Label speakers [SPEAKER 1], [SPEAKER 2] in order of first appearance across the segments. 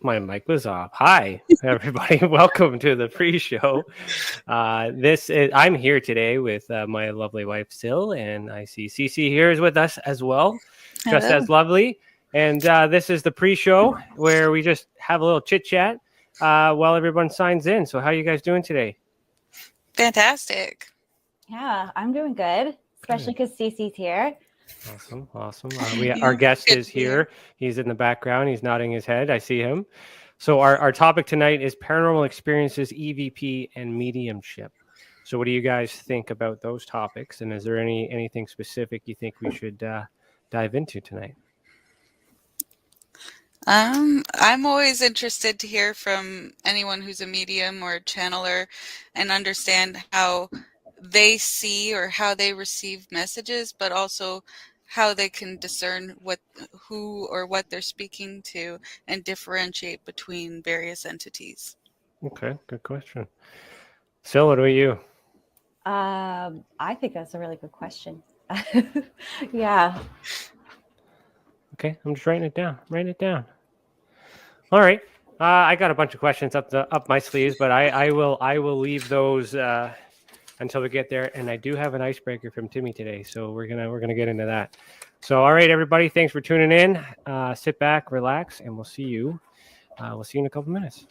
[SPEAKER 1] My mic was off. Hi, everybody. Welcome to the pre-show. I'm here today with my lovely wife, Sil, and I see Stacey here is with us as well, just as lovely. And this is the pre-show where we just have a little chit-chat while everyone signs in. So how are you guys doing today?
[SPEAKER 2] Fantastic.
[SPEAKER 3] Yeah, I'm doing good, especially because Stacey's here.
[SPEAKER 1] Awesome. Our guest is here. He's in the background. He's nodding his head. I see him. So our topic tonight is paranormal experiences, EVP, and mediumship. So what do you guys think about those topics? And is there anything specific you think we should dive into tonight?
[SPEAKER 2] I'm always interested to hear from anyone who's a medium or a channeler and understand how they see or how they receive messages, but also how they can discern who or what they're speaking to and differentiate between various entities. Okay,
[SPEAKER 1] good question. Sil, what about you?
[SPEAKER 3] I think that's a really good question. Yeah.
[SPEAKER 1] Okay, I'm just writing it down. All right. I got a bunch of questions up my sleeves, but I will leave those until we get there. And I do have an icebreaker from Timmy today, so we're gonna get into that. So, all right, everybody, thanks for tuning in. Sit back, relax, and we'll see you. We'll see you in a couple minutes.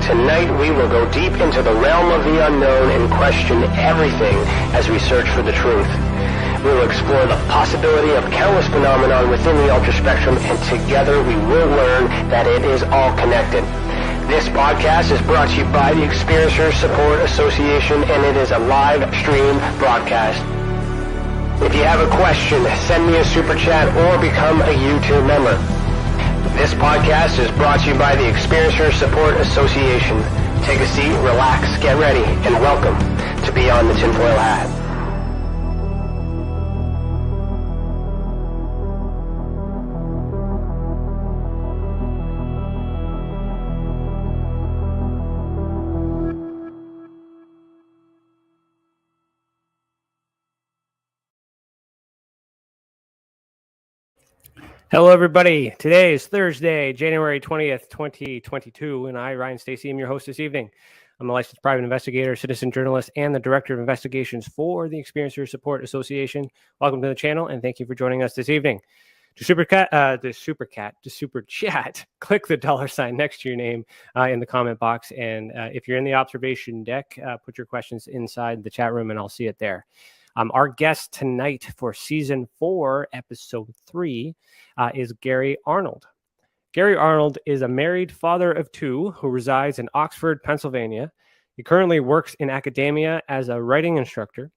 [SPEAKER 1] Tonight we will go deep into the realm of the unknown and question everything as we search for the truth. We will explore the possibility of countless phenomena within the ultra spectrum, and together we will learn that it is all connected. This podcast is brought to you by the Experiencers Support Association, and it is a live stream broadcast. If you have a question, send me a super chat or become a YouTube member. This podcast is brought to you by the Experiencers Support Association. Take a seat, relax, get ready, and welcome to Beyond the Tinfoil Hat.
[SPEAKER 4] Hello, everybody. Today is Thursday, January 20th, 2022, and I, Ryan Stacey, am your host this evening. I'm a licensed private investigator, citizen journalist, and the director of investigations for the Experiencer Support Association. Welcome to the channel, and thank you for joining us this evening. To super chat, click the $ next to your name in the comment box, and if you're in the observation deck, put your questions inside the chat room, and I'll see it there. Our guest tonight for season 4, episode 3, is Gary Arnold. Gary Arnold is a married father of 2 who resides in Oxford, Pennsylvania. He currently works in academia as a writing instructor.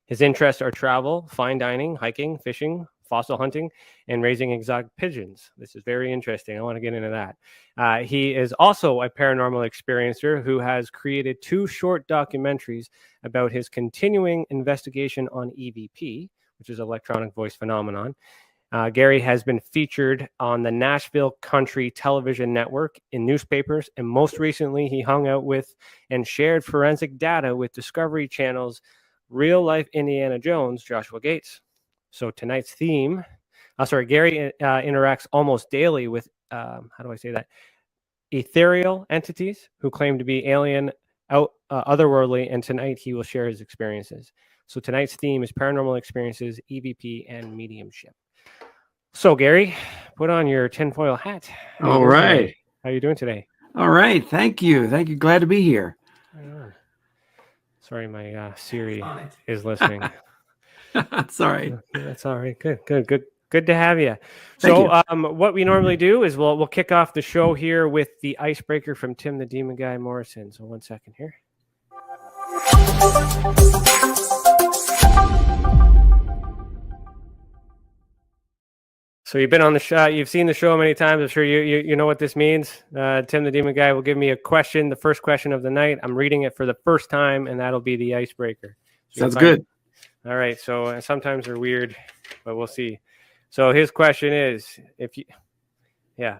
[SPEAKER 4] His interests are travel, fine dining, hiking, fishing, fossil hunting, and raising exotic pigeons. This is very interesting. I want to get into that. He is also a paranormal experiencer who has created 2 short documentaries about his continuing investigation on EVP, which is electronic voice phenomenon. Gary has been featured on the Nashville Country Television Network, in newspapers, and most recently he hung out with and shared forensic data with Discovery Channel's real-life Indiana Jones, Joshua Gates. So tonight's theme, Gary interacts almost daily with, ethereal entities who claim to be alien, otherworldly, and tonight he will share his experiences. So tonight's theme is paranormal experiences, EVP, and mediumship. So, Gary, put on your tinfoil hat.
[SPEAKER 5] All right.
[SPEAKER 4] How are you doing today?
[SPEAKER 5] All right. Thank you. Thank you. Glad to be here.
[SPEAKER 4] Sorry, my Siri is listening.
[SPEAKER 5] That's all right.
[SPEAKER 4] That's all right. Good to have you. So, what we normally do is we'll kick off the show here with the icebreaker from Tim the Demon Guy Morrison. So, 1 second here. So you've been on the show, you've seen the show many times. I'm sure you know what this means. Tim the Demon Guy will give me a question, the first question of the night. I'm reading it for the first time, and that'll be the icebreaker.
[SPEAKER 5] Sounds good.
[SPEAKER 4] All right. So sometimes they're weird, but we'll see. So his question is, they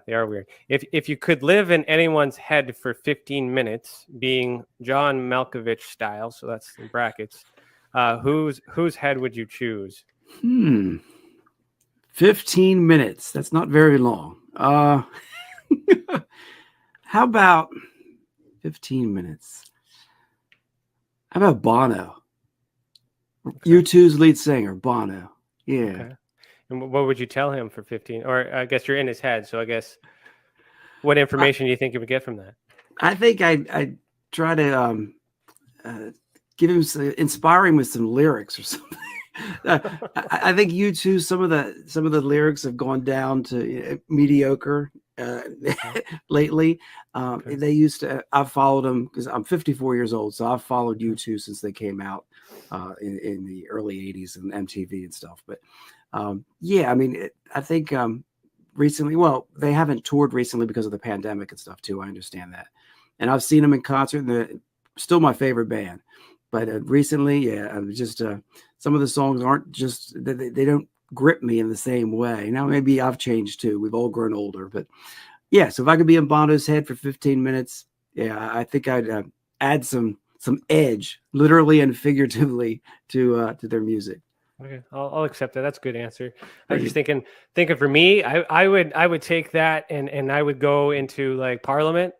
[SPEAKER 4] are weird. If you could live in anyone's head for 15 minutes, being John Malkovich style, so that's in brackets, whose head would you choose?
[SPEAKER 5] 15 minutes. That's not very long. How about 15 minutes? How about Bono? Okay. U2's lead singer, Bono. Yeah.
[SPEAKER 4] Okay. And what would you tell him for 15? Or I guess you're in his head, so I guess what information do you think you would get from that?
[SPEAKER 5] I think I'd try to give him inspire him with some lyrics or something. I think U2, some of the lyrics have gone down to mediocre lately. Okay. They used to. I've followed them because I'm 54 years old, so I've followed U2 since they came out in the early 80s and MTV and stuff. But I think recently, well, they haven't toured recently because of the pandemic and stuff too. I understand that, and I've seen them in concert. And they're still my favorite band. But recently, just some of the songs aren't just, they don't grip me in the same way. Now, maybe I've changed too. We've all grown older. But yeah, so if I could be in Bono's head for 15 minutes, I think I'd add some edge, literally and figuratively, to their music.
[SPEAKER 4] Okay, I'll accept that. That's a good answer. I was just thinking for me, I would take that and I would go into like Parliament,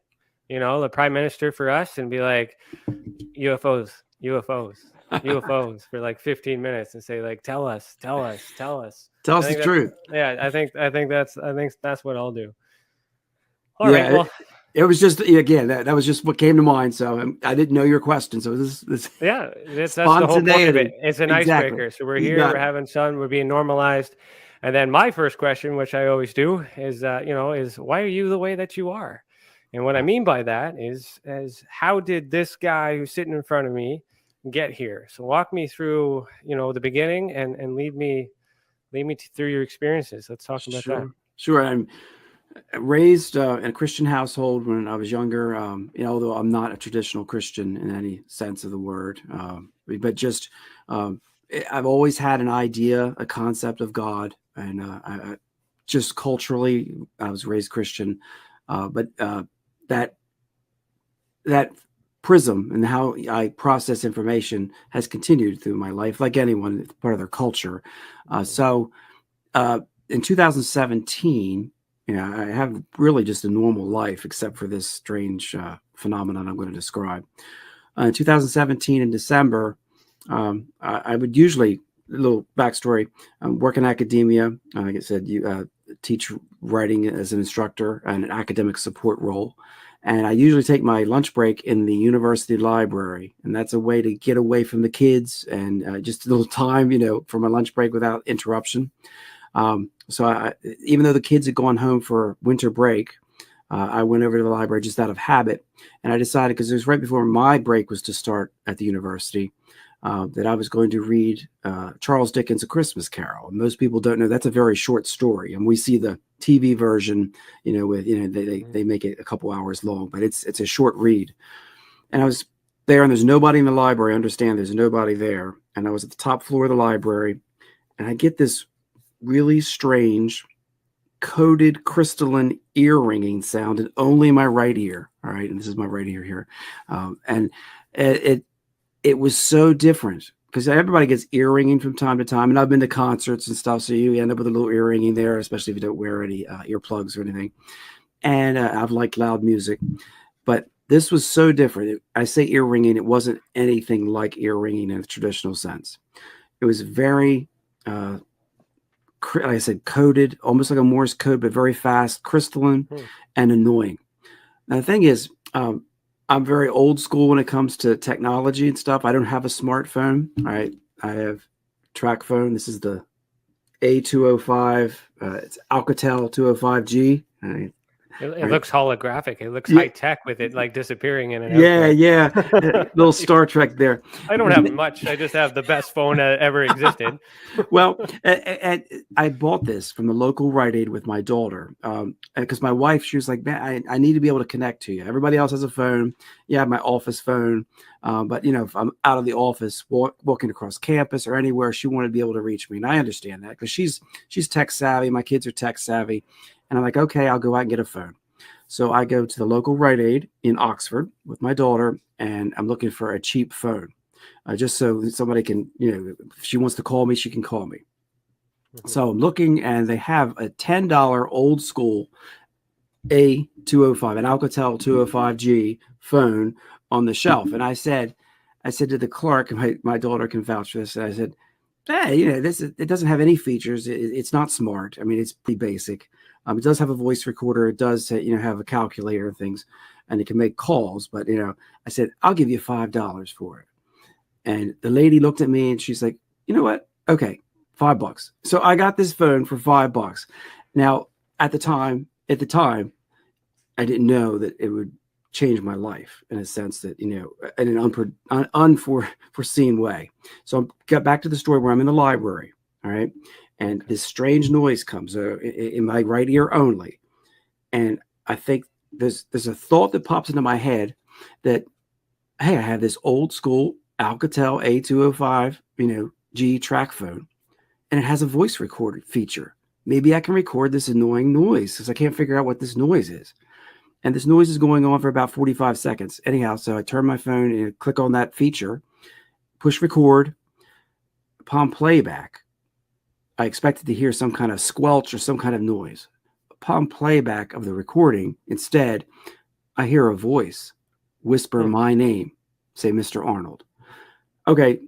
[SPEAKER 4] the Prime Minister for us, and be like, UFOs for like 15 minutes and say like, tell us
[SPEAKER 5] the truth.
[SPEAKER 4] Yeah, I think that's what I'll do. All right. Well,
[SPEAKER 5] it was just, again, that was just what came to mind. So I didn't know your question. So this
[SPEAKER 4] that's the whole point of it. It's an icebreaker. So we're here, we're having fun, we're being normalized. And then my first question, which I always do, is why are you the way that you are? And what I mean by that is how did this guy who's sitting in front of me get here? So walk me through, the beginning and lead me through your experiences. Let's talk about that.
[SPEAKER 5] Sure. I'm raised in a Christian household when I was younger, although I'm not a traditional Christian in any sense of the word, but just I've always had an idea, a concept of God, and I just culturally I was raised Christian, but that prism and how I process information has continued through my life, like anyone, it's part of their culture. So in 2017, I have really just a normal life except for this strange phenomenon I'm going to describe. In 2017 in December, I would usually, a little backstory, work in academia. Like I said, you teach writing as an instructor and an academic support role. And I usually take my lunch break in the university library. And that's a way to get away from the kids and just a little time, for my lunch break without interruption. So even though the kids had gone home for winter break, I went over to the library just out of habit. And I decided, because it was right before my break was to start at the university, that I was going to read Charles Dickens' A Christmas Carol. And most people don't know that's a very short story. And we see the TV version, with, they make it a couple hours long, but it's a short read. And I was there and there's nobody in the library. I understand there's nobody there. And I was at the top floor of the library and I get this really strange coated crystalline ear ringing sound, and only my right ear. All right. And this is my right ear here. And it was so different because everybody gets ear ringing from time to time. And I've been to concerts and stuff. So you end up with a little ear ringing there, especially if you don't wear any earplugs or anything. And I've liked loud music, but this was so different. I say ear ringing. It wasn't anything like ear ringing in the traditional sense. It was very, like I said, coded, almost like a Morse code, but very fast, crystalline, and annoying. Now, the thing is, I'm very old school when it comes to technology and stuff. I don't have a smartphone. All right. I have track phone. This is the A205. It's Alcatel 205G.
[SPEAKER 4] It looks holographic. It looks high tech with it like disappearing in and out.
[SPEAKER 5] Yeah. Little Star Trek there.
[SPEAKER 4] I don't have much. I just have the best phone that ever existed.
[SPEAKER 5] Well, I bought this from the local Rite Aid with my daughter because my wife, she was like, man, I need to be able to connect to you. Everybody else has a phone. Yeah, I have my office phone. But, if I'm out of the office, walking across campus or anywhere, she wanted to be able to reach me. And I understand that because she's tech savvy. My kids are tech savvy. And I'm like, okay, I'll go out and get a phone. So I go to the local Rite Aid in Oxford with my daughter, and I'm looking for a cheap phone, just so somebody can, if she wants to call me, she can call me. Mm-hmm. So I'm looking, and they have a $10 old school A205, an Alcatel 205G phone on the shelf. And I said to the clerk, and my daughter can vouch for this, and I said, hey, it doesn't have any features. It's not smart. I mean, it's pretty basic. It does have a voice recorder. It does, have a calculator and things, and it can make calls. But, I said, I'll give you $5 for it. And the lady looked at me and she's like, you know what? Okay, $5. So I got this phone for $5. Now, at the time, I didn't know that it would change my life in a sense that, in an unforeseen way. So I got back to the story where I'm in the library. All right. And this strange noise comes in my right ear only. And I think there's a thought that pops into my head that, hey, I have this old school Alcatel A205, G track phone, and it has a voice recorder feature. Maybe I can record this annoying noise because I can't figure out what this noise is. And this noise is going on for about 45 seconds. Anyhow, so I turn my phone and click on that feature, push record. Upon playback, I expected to hear some kind of squelch or some kind of noise. Upon playback of the recording, instead, I hear a voice whisper my name, say Mr. Arnold. Okay,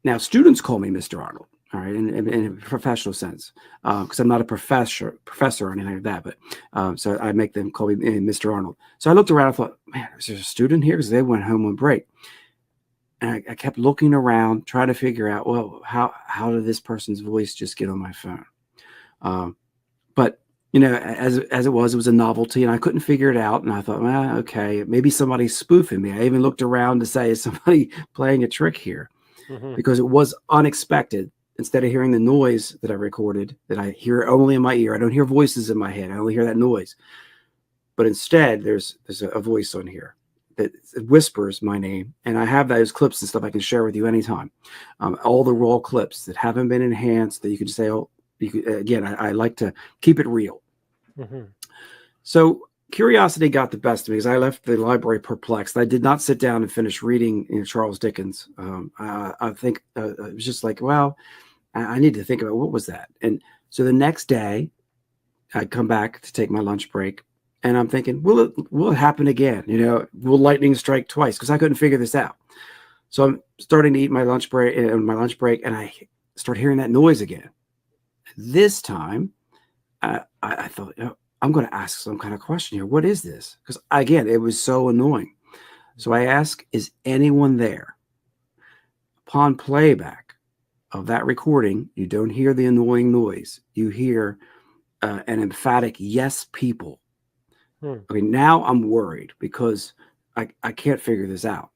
[SPEAKER 5] now students call me Mr. Arnold, all right, in a professional sense, because I'm not a professor or anything like that, but so I make them call me Mr. Arnold. So I looked around and thought, man, is there a student here? Because they went home on break. And I kept looking around, trying to figure out, well, how did this person's voice just get on my phone? But, as it was a novelty, and I couldn't figure it out. And I thought, well, okay, maybe somebody's spoofing me. I even looked around to say, is somebody playing a trick here? Mm-hmm. Because it was unexpected. Instead of hearing the noise that I recorded, that I hear only in my ear, I don't hear voices in my head. I only hear that noise. But instead, there's a voice on here that whispers my name, and I have those clips and stuff I can share with you anytime. All the raw clips that haven't been enhanced that you can say, oh, again, I like to keep it real. Mm-hmm. So curiosity got the best of me because I left the library perplexed. I did not sit down and finish reading Charles Dickens. I think it was just like, well, I need to think about what was that. And so the next day, I come back to take my lunch break, and I'm thinking, will it happen again? Will lightning strike twice? Because I couldn't figure this out. So I'm starting to eat my lunch break, and I start hearing that noise again. This time, I thought, I'm going to ask some kind of question here. What is this? Because again, it was so annoying. So I ask, is anyone there? Upon playback of that recording, you don't hear the annoying noise. You hear an emphatic yes, people. Okay, now I'm worried because I can't figure this out.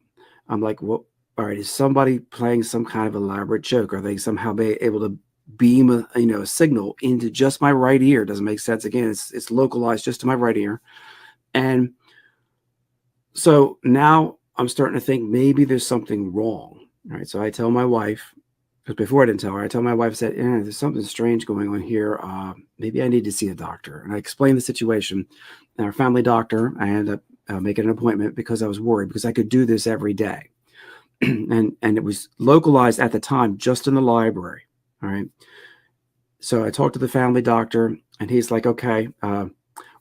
[SPEAKER 5] I'm like, well, all right, is somebody playing some kind of elaborate joke? Are they somehow able to beam a signal into just my right ear? Doesn't make sense. Again, it's localized just to my right ear. And so now I'm starting to think maybe there's something wrong. All right, so I tell my wife, because before I didn't tell her, I told my wife, said, there's something strange going on here. Maybe I need to see a doctor. And I explained the situation. And our family doctor, I ended up making an appointment because I was worried, because I could do this every day. and it was localized at the time just in the library. All right. So I talked to the family doctor, and he's like, okay,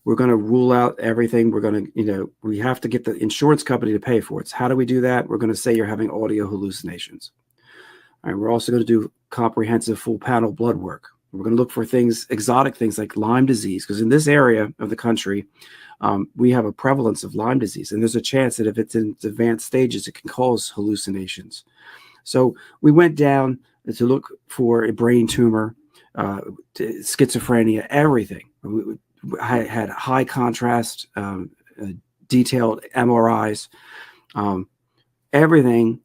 [SPEAKER 5] we're going to rule out everything. We're going to, we have to get the insurance company to pay for it. So how do we do that? We're going to say you're having audio hallucinations. All right, we're also going to do comprehensive full panel blood work. We're going to look for exotic things like Lyme disease, because in this area of the country, we have a prevalence of Lyme disease. And there's a chance that if it's in advanced stages, it can cause hallucinations. So we went down to look for a brain tumor, schizophrenia, everything. I had high contrast, detailed MRIs. Everything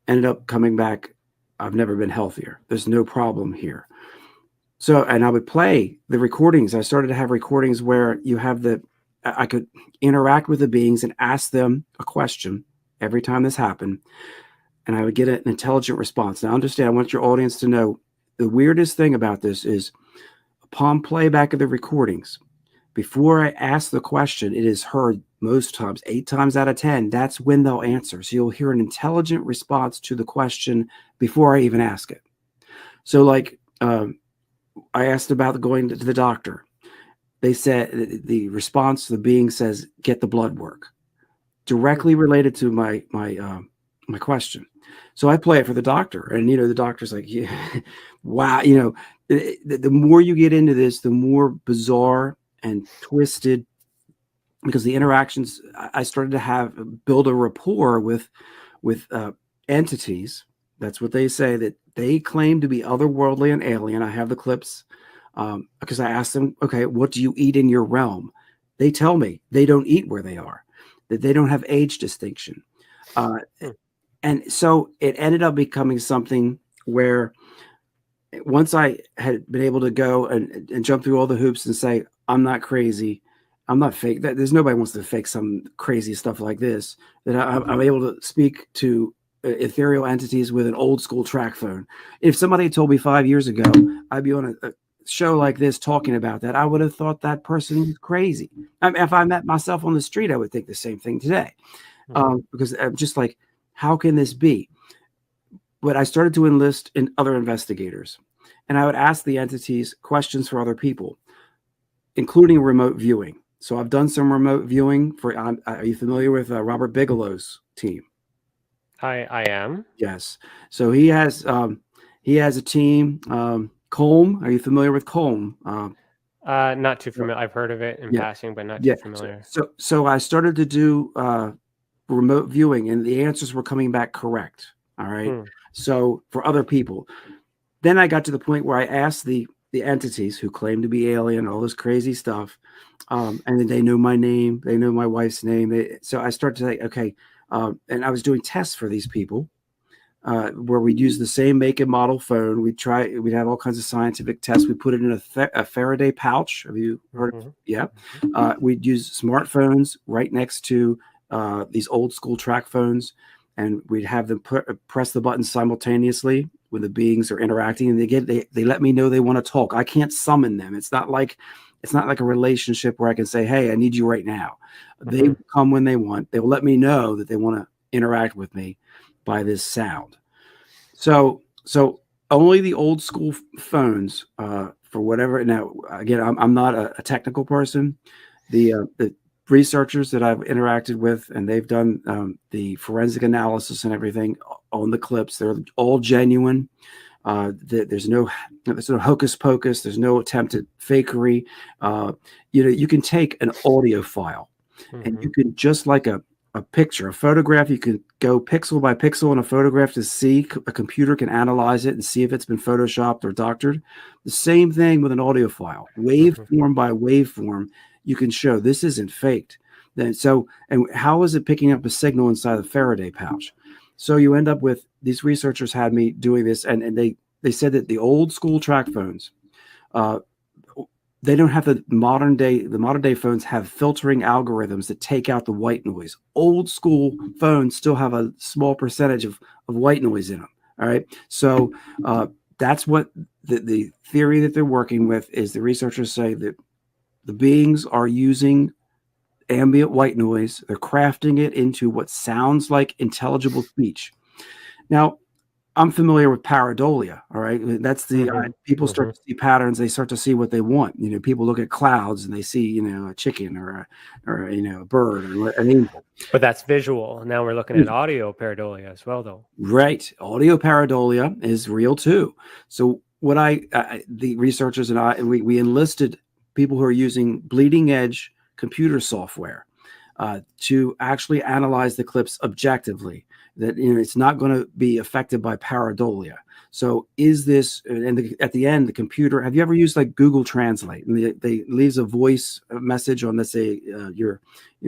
[SPEAKER 5] ended up coming back. I've never been healthier. There's no problem here. So, and I would play the recordings. I started to have recordings where I could interact with the beings and ask them a question every time this happened. And I would get an intelligent response. Now, understand, I want your audience to know the weirdest thing about this is upon playback of the recordings, before I ask the question, it is heard most times, 8 times out of 10. That's when they'll answer. So you'll hear an intelligent response to the question before I even ask it. So like I asked about going to the doctor. They said the response to the being says, get the blood work, directly related to my question. So I play it for the doctor, and the doctor's like, yeah, wow. The more you get into this, the more bizarre and twisted, because the interactions I started to build a rapport with entities. That's what they say, that they claim to be otherworldly and alien. I have the clips because I asked them, okay, what do you eat in your realm? They tell me they don't eat where they are, that they don't have age distinction. And so it ended up becoming something where once I had been able to go and jump through all the hoops and say, I'm not crazy, I'm not fake. There's nobody wants to fake some crazy stuff like this. That I'm able to speak to ethereal entities with an old school track phone. If somebody told me 5 years ago I'd be on a show like this talking about that, I would have thought that person was crazy. I mean, if I met myself on the street, I would think the same thing today, because I'm just like, how can this be? But I started to enlist in other investigators, and I would ask the entities questions for other people, including remote viewing. So I've done some remote viewing for. Are you familiar with Robert Bigelow's team?
[SPEAKER 4] I am.
[SPEAKER 5] Yes. So he has a team. Colm. Are you familiar with Colm?
[SPEAKER 4] Not too familiar. I've heard of it in passing, but not too familiar.
[SPEAKER 5] So I started to do remote viewing, and the answers were coming back correct. All right. So for other people, then I got to the point where I asked the entities who claim to be alien, all this crazy stuff, and then they know my name, they know my wife's name. So I started to say, okay, and I was doing tests for these people, where we'd use the same make and model phone. We'd have all kinds of scientific tests. We put it in a Faraday pouch. Have you heard of it? Yeah. We'd use smartphones right next to these old school track phones, and we'd have them press the button simultaneously when the beings are interacting, and they let me know they want to talk. I can't summon them. It's not like a relationship where I can say, hey, I need you right now. They come when they want. They will let me know that they want to interact with me by this sound. So only the old school phones, for whatever. Now, again, I'm not a technical person. The researchers that I've interacted with, and they've done the forensic analysis and everything on the clips, they're all genuine. There's no hocus pocus. There's no attempt at fakery. You can take an audio file, and you can, just like a picture, a photograph, you can go pixel by pixel in a photograph to see, a computer can analyze it and see if it's been photoshopped or doctored. The same thing with an audio file, waveform by waveform, you can show this isn't faked. And how is it picking up a signal inside the Faraday pouch? So you end up with, these researchers had me doing this, and they said that the old school track phones, they don't have the modern day phones have filtering algorithms that take out the white noise. Old school phones still have a small percentage of white noise in them. All right. So that's what the theory that they're working with is. The researchers say that the beings are using ambient white noise. They're crafting it into what sounds like intelligible speech. Now, I'm familiar with pareidolia. All right. That's the people start to see patterns. They start to see what they want. People look at clouds and they see, a chicken or a bird or an angel.
[SPEAKER 4] But that's visual. Now we're looking at audio pareidolia as well, though. Right.
[SPEAKER 5] Audio pareidolia is real too. So what the researchers and we enlisted people who are using bleeding edge computer software to actually analyze the clips objectively, that it's not going to be affected by pareidolia. So is this, and at the end, the computer, have you ever used like Google Translate? And they leaves a voice message on, let's say, your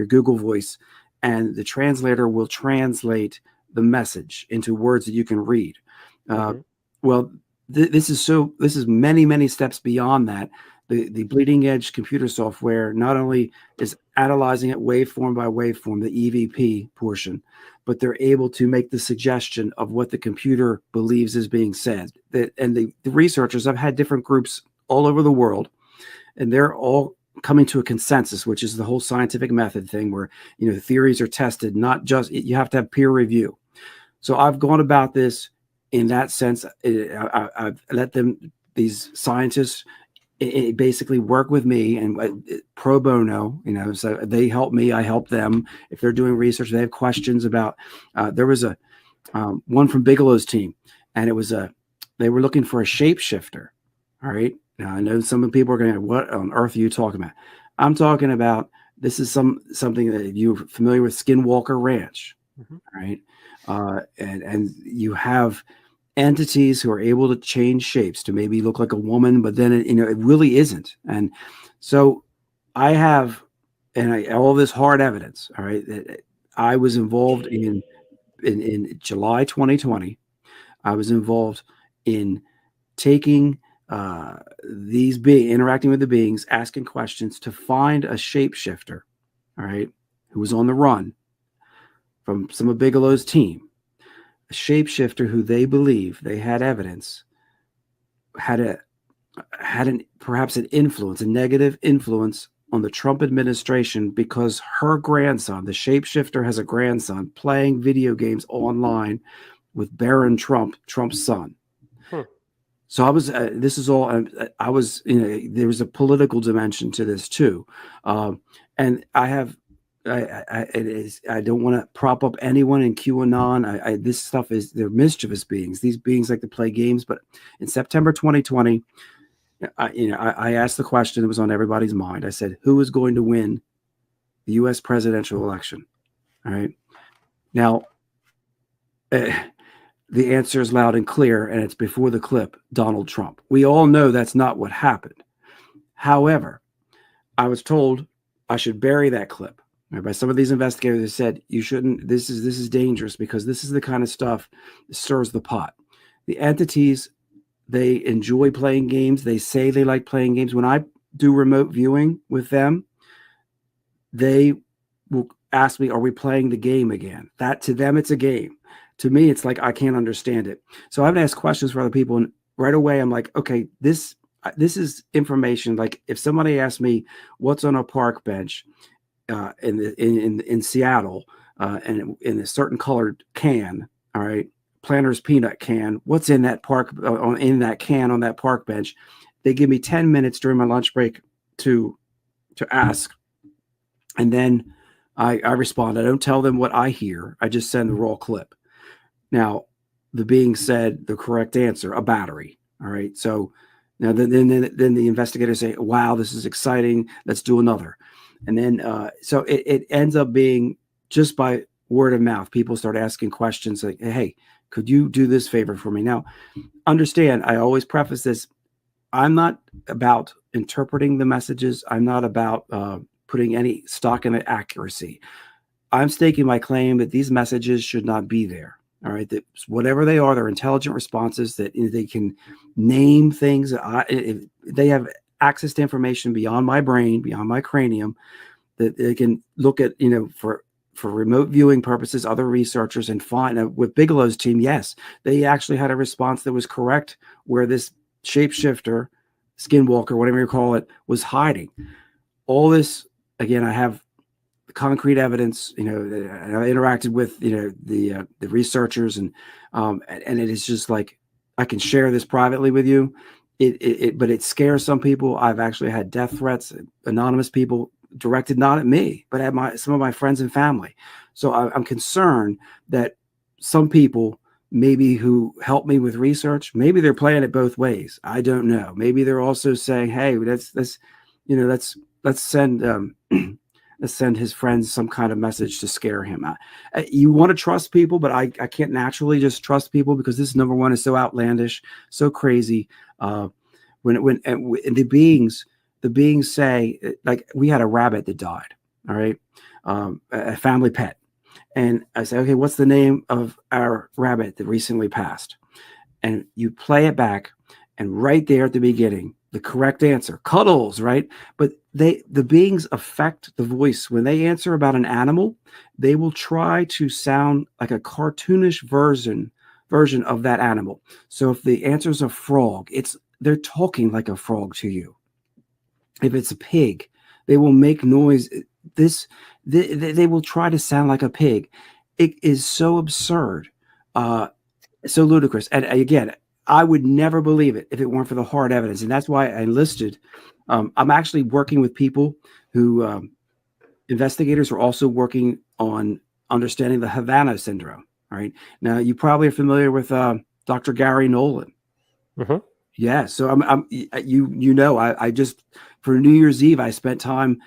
[SPEAKER 5] Google Voice, and the translator will translate the message into words that you can read. Well, this is many, many steps beyond that. The bleeding edge computer software not only is analyzing it waveform by waveform, the EVP portion, but they're able to make the suggestion of what the computer believes is being said. And the researchers, I've had different groups all over the world, and they're all coming to a consensus, which is the whole scientific method thing where, the theories are tested, not just, you have to have peer review. So I've gone about this in that sense. I've let these scientists, basically work with me and pro bono, so they help me, I help them. If they're doing research, they have questions about, there was a one from Bigelow's team, and it was they were looking for a shapeshifter. All right. Now I know some of the people are going, what on earth are you talking about? I'm talking about, this is something that you're familiar with, Skinwalker Ranch. Right. And you have entities who are able to change shapes to maybe look like a woman, but then it really isn't. And so I have, all this hard evidence. All right, that I was involved in July 2020. I was involved in taking interacting with the beings, asking questions to find a shapeshifter. All right, who was on the run from some of Bigelow's team. A shapeshifter who they believe, they had evidence, had perhaps an influence, a negative influence on the Trump administration, because her grandson, the shapeshifter, has a grandson playing video games online with Barron Trump, Trump's son. So I was, this is all, I was, there was a political dimension to this too. And I have, I don't want to prop up anyone in QAnon. This stuff they're mischievous beings. These beings like to play games. But in September 2020, I asked the question that was on everybody's mind. I said, who is going to win the U.S. presidential election? All right. Now, the answer is loud and clear, and it's before the clip, Donald Trump. We all know that's not what happened. However, I was told I should bury that clip. By some of these investigators, they said, you shouldn't, this is dangerous, because this is the kind of stuff that stirs the pot. The entities, they enjoy playing games. They say they like playing games. When I do remote viewing with them, they will ask me, are we playing the game again? That to them, it's a game. To me, it's like, I can't understand it. So I've asked questions for other people, and right away, I'm like, okay, this is information. Like if somebody asked me what's on a park bench, in Seattle, and in a certain colored can, all right, Planters peanut can. What's in that in that can on that park bench? They give me 10 minutes during my lunch break to ask. And then I respond. I don't tell them what I hear. I just send the raw clip. Now, the being said the correct answer, a battery. All right. So now then the investigators say, wow, this is exciting. Let's do another. And then so it ends up being just by word of mouth. People start asking questions like, hey, could you do this favor for me? Now, understand, I always preface this. I'm not about interpreting the messages. I'm not about putting any stock in the accuracy. I'm staking my claim that these messages should not be there. All right, that whatever they are, they're intelligent responses that they can name things. They have access to information beyond my brain, beyond my cranium, that they can look at, for remote viewing purposes, other researchers, and find. With Bigelow's team, yes, they actually had a response that was correct where this shapeshifter, skinwalker, whatever you call it, was hiding. All this, again, I have concrete evidence. I interacted with the researchers, and it is just like, I can share this privately with you. But it scares some people. I've actually had death threats, anonymous people directed not at me, but at some of my friends and family. So I'm concerned that some people, maybe who help me with research, maybe they're playing it both ways. I don't know. Maybe they're also saying, hey, let's send let's send his friends some kind of message to scare him. You want to trust people, but I can't naturally just trust people, because this, number one, is so outlandish, so crazy. When the beings say, like, we had a rabbit that died, all right, a family pet. And I say, okay, what's the name of our rabbit that recently passed? And you play it back, and right there at the beginning, the correct answer, Cuddles, right? But the beings affect the voice. When they answer about an animal, they will try to sound like a cartoonish version of that animal. So if the answer is a frog, they're talking like a frog to you. If it's a pig, they will make noise. They will try to sound like a pig. It is so absurd, so ludicrous. And again, I would never believe it if it weren't for the hard evidence. And that's why I enlisted. I'm actually working with people who, investigators are also working on understanding the Havana syndrome. All right. Now, you probably are familiar with Dr. Gary Nolan. Mm-hmm. Yeah. So I just, for New Year's Eve, I spent time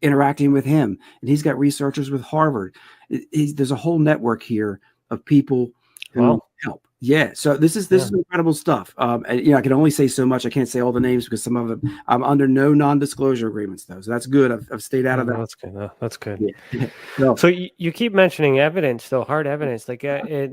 [SPEAKER 5] interacting with him, and he's got researchers with Harvard. There's a whole network here of people who help. Yeah. So this is incredible stuff. And, I can only say so much. I can't say all the names because some of them, I'm under no non-disclosure agreements, though. So that's good. I've stayed out of that.
[SPEAKER 4] That's good. That's good.
[SPEAKER 5] Yeah.
[SPEAKER 4] So you keep mentioning evidence, though, hard evidence. Like, I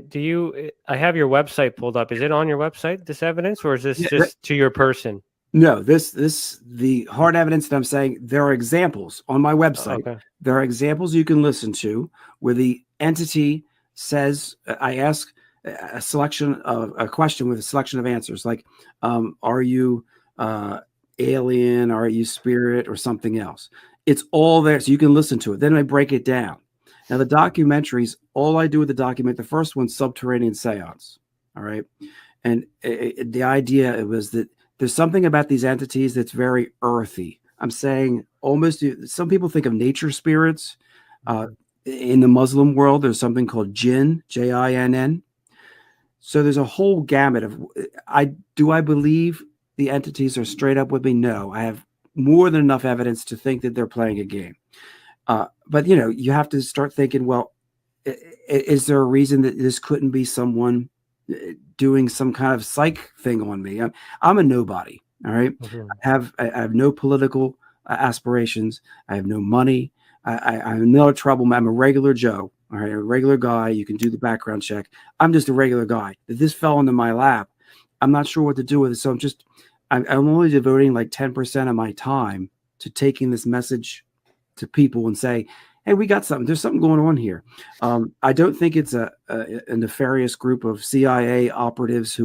[SPEAKER 4] have your website pulled up. Is it on your website, this evidence, or is this just to your person?
[SPEAKER 5] No, the hard evidence that I'm saying, there are examples on my website. Okay. There are examples you can listen to where the entity says, I ask a question with a selection of answers, like, are you alien? Are you spirit, or something else? It's all there, so you can listen to it. Then I break it down. Now, the documentaries, all I do with the document, the first one's Subterranean Seance. All right. And the idea was that there's something about these entities that's very earthy. I'm saying almost, some people think of nature spirits. In the Muslim world, there's something called jinn, Jinn. So there's a whole gamut of, I believe the entities are straight up with me? No, I have more than enough evidence to think that they're playing a game. But you have to start thinking, well, is there a reason that this couldn't be someone doing some kind of psych thing on me? I'm a nobody. All right. Mm-hmm. I have no political aspirations. I have no money. I'm no trouble. I'm a regular Joe. All right, a regular guy. You can do the background check. I'm just a regular guy. If this fell into my lap, I'm not sure what to do with it. So I'm only devoting like 10% of my time to taking this message to people and say, hey, we got something. There's something going on here. I don't think it's a nefarious group of CIA operatives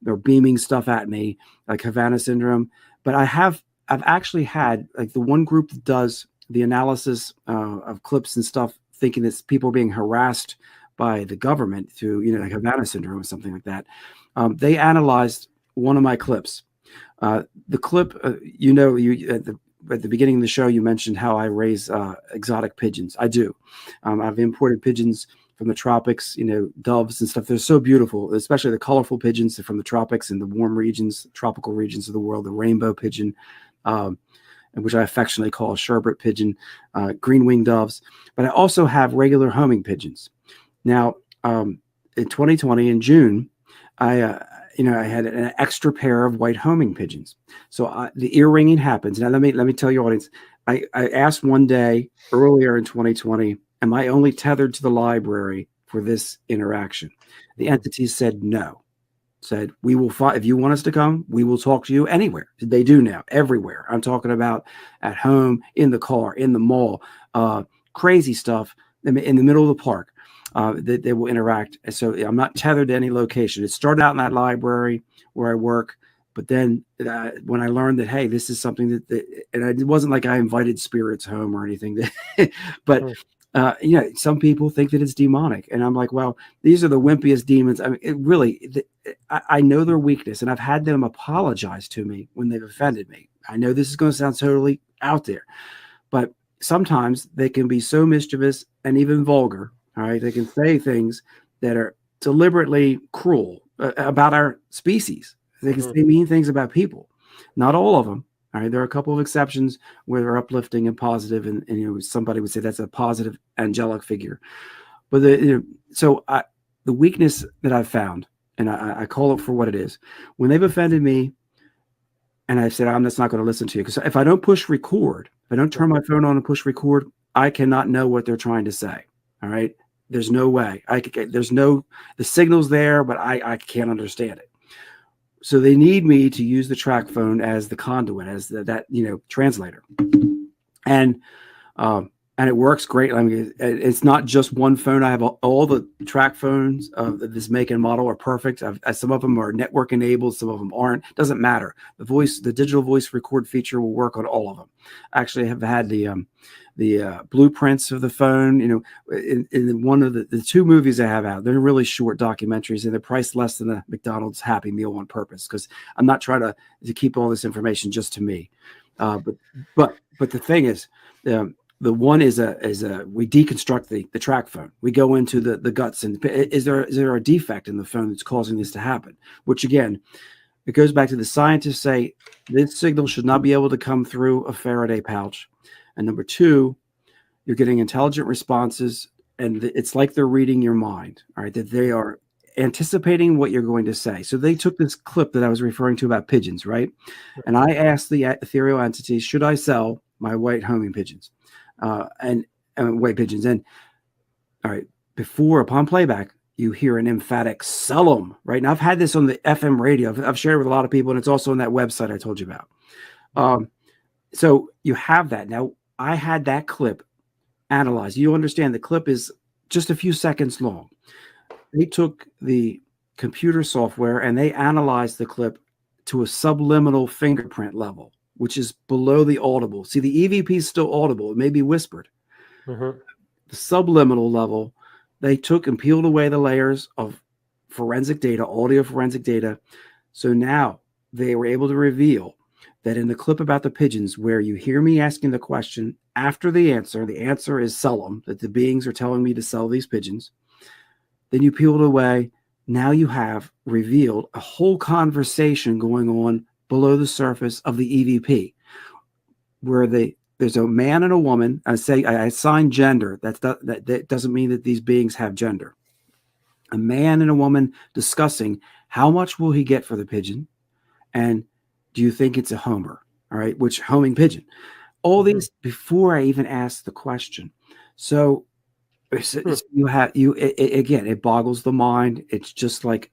[SPEAKER 5] they're beaming stuff at me, like Havana syndrome. But I've actually had, like, the one group that does the analysis of clips and stuff, thinking that people are being harassed by the government through, like Havana syndrome or something like that. They analyzed one of my clips. The clip, you at the beginning of the show, you mentioned how I raise exotic pigeons. I do. I've imported pigeons from the tropics, doves and stuff. They're so beautiful, especially the colorful pigeons from the tropics and the warm regions, tropical regions of the world, the rainbow pigeon, which I affectionately call a sherbet pigeon, green-winged doves. But I also have regular homing pigeons. Now, in 2020, in June, I had an extra pair of white homing pigeons. So the ear ringing happens. Now, let me tell your audience, I asked one day earlier in 2020, am I only tethered to the library for this interaction? The entity said no. Said, we will if you want us to come, we will talk to you anywhere. They do now, everywhere. I'm talking about at home, in the car, in the mall, crazy stuff in the middle of the park. They will interact. So I'm not tethered to any location. It started out in that library where I work, but then when I learned that, hey, this is something and it wasn't like I invited spirits home or anything, but some people think that it's demonic, and I'm like, well, these are the wimpiest demons. I mean, I know their weakness, and I've had them apologize to me when they've offended me. I know this is going to sound totally out there, but sometimes they can be so mischievous and even vulgar. All right, they can say things that are deliberately cruel about our species. They can say mean things about people. Not all of them. All right, there are a couple of exceptions where they're uplifting and positive, and somebody would say that's a positive angelic figure. But the weakness that I've found, and I call it for what it is, when they've offended me, and I said I'm just not going to listen to you, because if I don't push record, if I don't turn my phone on and push record, I cannot know what they're trying to say. All right, there's no way the signal's there, but I can't understand it. So they need me to use the track phone as the conduit, as that translator, and it works great. I mean, it's not just one phone. I have all the track phones of this make and model are perfect. Some of them are network enabled, some of them aren't. Doesn't matter. The digital voice record feature will work on all of them. Actually, I have had the blueprints of the phone, in one of the two movies I have out. They're really short documentaries, and they're priced less than a McDonald's Happy Meal on purpose, because I'm not trying to keep all this information just to me. But the thing is, the one is we deconstruct the track phone. We go into the guts, and is there a defect in the phone that's causing this to happen? Which again, it goes back to the scientists say this signal should not be able to come through a Faraday pouch. And number two, you're getting intelligent responses, and it's like they're reading your mind, all right, that they are anticipating what you're going to say. So they took this clip that I was referring to about pigeons, right? And I asked the ethereal entity, should I sell my white homing pigeons and white pigeons? And all right, upon playback, you hear an emphatic sell them, right? And I've had this on the FM radio. I've shared it with a lot of people, and it's also on that website I told you about. So you have that. Now, I had that clip analyzed. You understand the clip is just a few seconds long. They took the computer software and they analyzed the clip to a subliminal fingerprint level, which is below the audible. See, the EVP is still audible. It may be whispered. The subliminal level, they took and peeled away the layers of forensic data, audio forensic data. So now they were able to reveal that in the clip about the pigeons, where you hear me asking the question after the answer is sell them, that the beings are telling me to sell these pigeons. Then you peel it away. Now you have revealed a whole conversation going on below the surface of the EVP, where there's a man and a woman. I assign gender. That doesn't mean that these beings have gender. A man and a woman discussing how much will he get for the pigeon, and do you think it's a homer? All right, which homing pigeon? All these before I even asked the question. So again, it boggles the mind. It's just like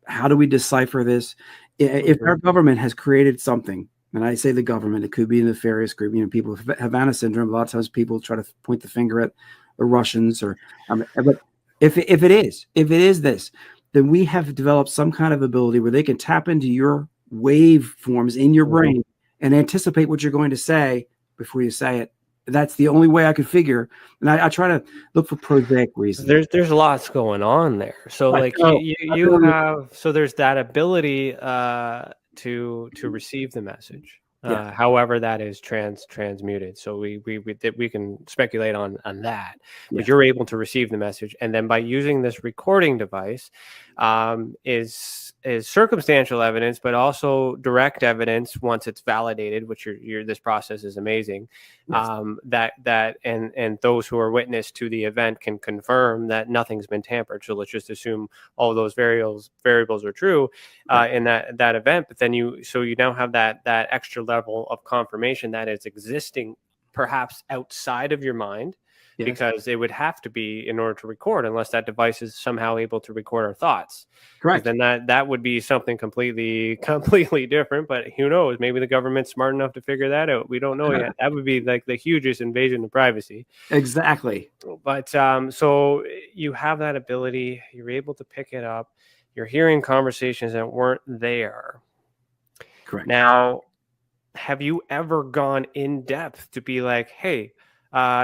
[SPEAKER 5] how do we decipher this? If our government has created something, and I say the government, it could be a nefarious group. People with Havana syndrome. A lot of times people try to point the finger at the Russians, but if it is this, then we have developed some kind of ability where they can tap into your wave forms in your brain and anticipate what you're going to say before you say it, that's the only way I could figure. And I try to look for prosaic reasons.
[SPEAKER 4] There's lots going on there. So
[SPEAKER 5] Right.
[SPEAKER 4] like
[SPEAKER 5] So,
[SPEAKER 4] you have, so there's that ability to receive the message.
[SPEAKER 5] Yeah.
[SPEAKER 4] However that is transmuted. So we can speculate on that, but
[SPEAKER 5] Yeah.
[SPEAKER 4] you're able to receive the message, and then by using this recording device, is circumstantial evidence, but also direct evidence once it's validated, which this process is amazing.
[SPEAKER 5] Yes.
[SPEAKER 4] That and those who are witness to the event can confirm that nothing's been tampered. So let's just assume all those variables are true in that event. But then you now have that extra level of confirmation that it's existing perhaps outside of your mind. Yes. Because it would have to be in order to record, unless that device is somehow able to record our thoughts.
[SPEAKER 5] Correct.
[SPEAKER 4] Then that would be something completely different. But who knows? Maybe the government's smart enough to figure that out. We don't know yet. That would be like the hugest invasion of privacy.
[SPEAKER 5] Exactly.
[SPEAKER 4] But so you have that ability. You're able to pick it up. You're hearing conversations that weren't there.
[SPEAKER 5] Correct.
[SPEAKER 4] Now, have you ever gone in depth to be like, hey,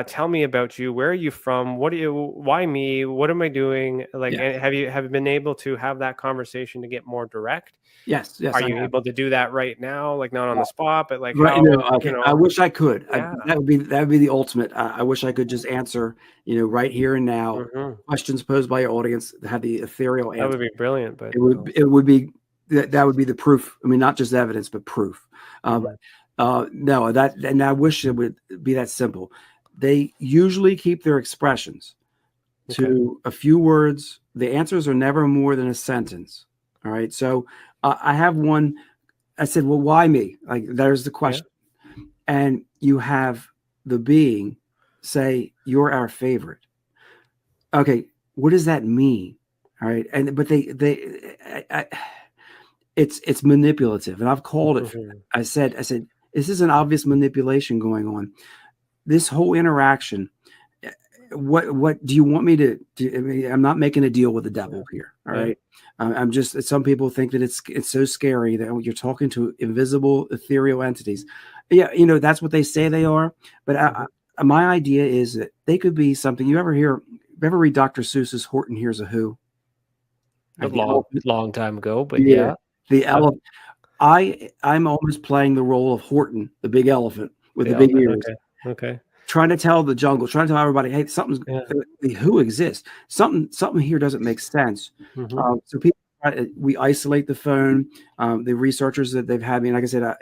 [SPEAKER 4] tell me about you. Where are you from? Why me? What am I doing? Like, have you been able to have that conversation to get more direct?
[SPEAKER 5] Yes.
[SPEAKER 4] Are you able to do that right now? Like, not on the spot, but like,
[SPEAKER 5] right,
[SPEAKER 4] how,
[SPEAKER 5] I wish I could.
[SPEAKER 4] Yeah.
[SPEAKER 5] That would be the ultimate. I wish I could just answer, right here and now, questions posed by your audience, have the ethereal answer.
[SPEAKER 4] That would be brilliant, but
[SPEAKER 5] it would be that would be the proof. I mean, not just evidence, but proof. No, and I wish it would be that simple. They usually keep their expressions to a few words. The answers are never more than a sentence. All right. So I have one. I said, well, why me? Like, there's the question. Yeah. And you have the being say, you're our favorite. Okay. What does that mean? All right. But it's manipulative. And I've called it. I said, this is an obvious manipulation going on. This whole interaction, what do you want me to do? I mean, I'm not making a deal with the devil here. All right. I'm just, some people think that it's so scary that you're talking to invisible ethereal entities. Yeah. That's what they say they are. But my idea is that they could be something. You ever read Dr. Seuss's Horton Hears a Who?
[SPEAKER 4] A long time ago, but
[SPEAKER 5] the elephant. I'm almost playing the role of Horton, the big elephant with the big ears.
[SPEAKER 4] Okay.
[SPEAKER 5] Trying to tell the jungle, trying to tell everybody, hey, the who exists. Something here doesn't make sense. So people, we isolate the phone. The researchers that they've had me, like I said,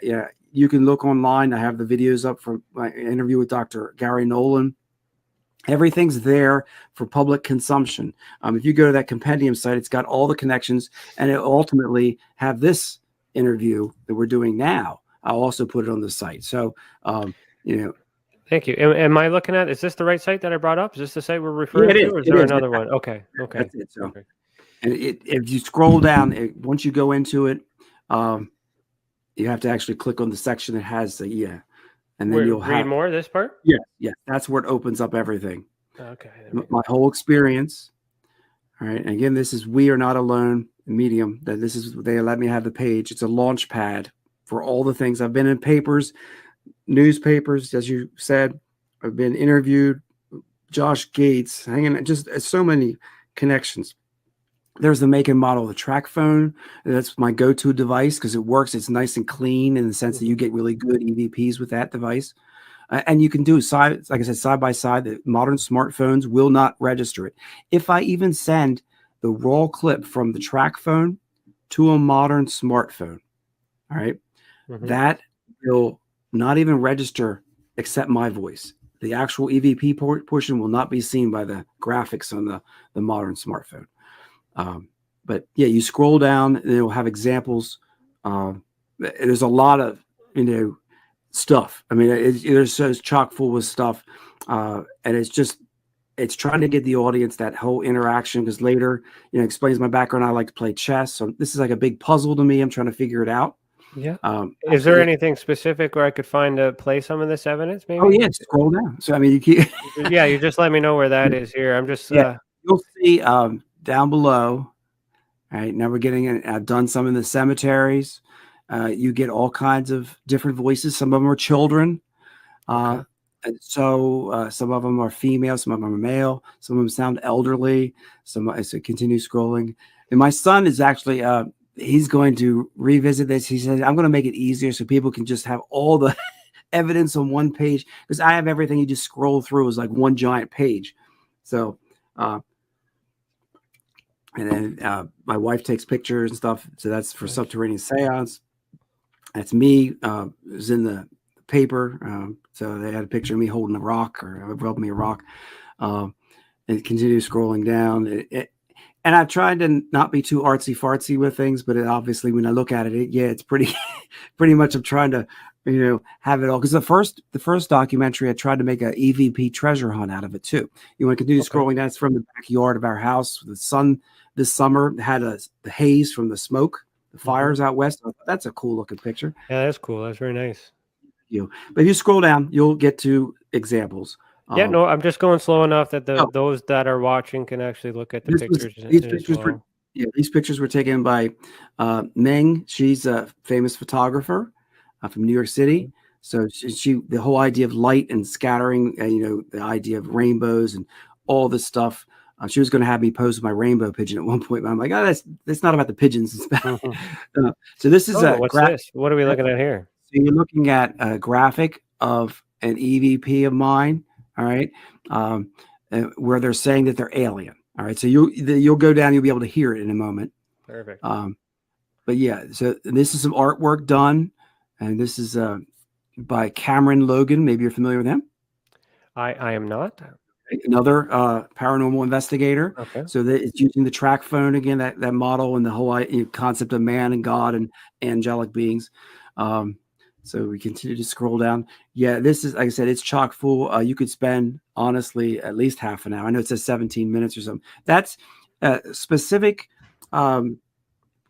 [SPEAKER 5] you can look online. I have the videos up from my interview with Dr. Gary Nolan. Everything's there for public consumption. If you go to that compendium site, it's got all the connections, and it ultimately have this interview that we're doing now. I'll also put it on the site. So,
[SPEAKER 4] Thank you. Am I looking at? Is this the right site that I brought up? Is this the site we're referring to, or is there another one? Okay.
[SPEAKER 5] That's it. So, and if you scroll down, once you go into it, you have to actually click on the section that has the and then you'll
[SPEAKER 4] read more. This part.
[SPEAKER 5] Yeah. That's where it opens up everything.
[SPEAKER 4] Okay.
[SPEAKER 5] My whole experience. All right. And again, this is We Are Not Alone Medium. That this is they let me have the page. It's a launch pad for all the things I've been in papers. Newspapers, as you said. I've been interviewed. Josh Gates, hanging, just so many connections. There's the make and model of the track phone. That's my go-to device because it works. It's nice and clean in the sense that you get really good EVPs with that device. And you can do like I said, side by side. The modern smartphones will not register it. If I even send the raw clip from the track phone to a modern smartphone, all right, that will not even register except my voice. The actual EVP portion will not be seen by the graphics on the modern smartphone. But yeah, you scroll down and it will have examples. There's a lot of, stuff. I mean, it's chock full with stuff. And it's trying to get the audience that whole interaction, because later, explains my background. I like to play chess. So this is like a big puzzle to me. I'm trying to figure it out.
[SPEAKER 4] Yeah. Is there anything specific where I could find to play some of this evidence? Maybe.
[SPEAKER 5] Oh yeah, scroll down. So I mean, you keep.
[SPEAKER 4] Yeah, you just let me know where that is here. I'm just.
[SPEAKER 5] You'll see down below. All right, now we're getting. I've done some in the cemeteries. You get all kinds of different voices. Some of them are children. And so some of them are female, some of them are male, some of them sound elderly. Some I continue scrolling, and my son is actually he's going to revisit this. He said, "I'm going to make it easier so people can just have all the evidence on one page because I have everything. You just scroll through is like one giant page." So, and then my wife takes pictures and stuff. So that's for subterranean seance. That's me. It was in the paper. So they had a picture of me holding a rock or rubbing me a rock, and continue scrolling down. And I've tried to not be too artsy fartsy with things, but obviously when I look at it, it's pretty much I'm trying to, have it all. Because the first documentary, I tried to make a EVP treasure hunt out of it too. You want to continue scrolling down. It's from the backyard of our house. The sun this summer had the haze from the smoke, the fires out west. That's a cool looking picture.
[SPEAKER 4] Yeah, that's cool. That's very nice.
[SPEAKER 5] But if you scroll down, you'll get to examples.
[SPEAKER 4] Yeah, no, I'm just going slow enough that those that are watching can actually look at the pictures.
[SPEAKER 5] These pictures were taken by Meng. She's a famous photographer from New York City. So the whole idea of light and scattering, the idea of rainbows and all this stuff. She was going to have me pose with my rainbow pigeon at one point, but I'm like, that's not about the pigeons. It's about, so this is
[SPEAKER 4] what's this? What are we looking at here?
[SPEAKER 5] So you're looking at a graphic of an EVP of mine. All right. Where they're saying that they're alien. All right. So you'll go down, you'll be able to hear it in a moment.
[SPEAKER 4] Perfect.
[SPEAKER 5] But yeah, so this is some artwork done. And this is by Cameron Logan. Maybe you're familiar with him.
[SPEAKER 4] I am not.
[SPEAKER 5] Another paranormal investigator.
[SPEAKER 4] Okay.
[SPEAKER 5] So it's using the track phone again, that model and the whole concept of man and God and angelic beings. So we continue to scroll down. Yeah, this is, like I said, it's chock full. You could spend, honestly, at least half an hour. I know it says 17 minutes or something. That's a specific kind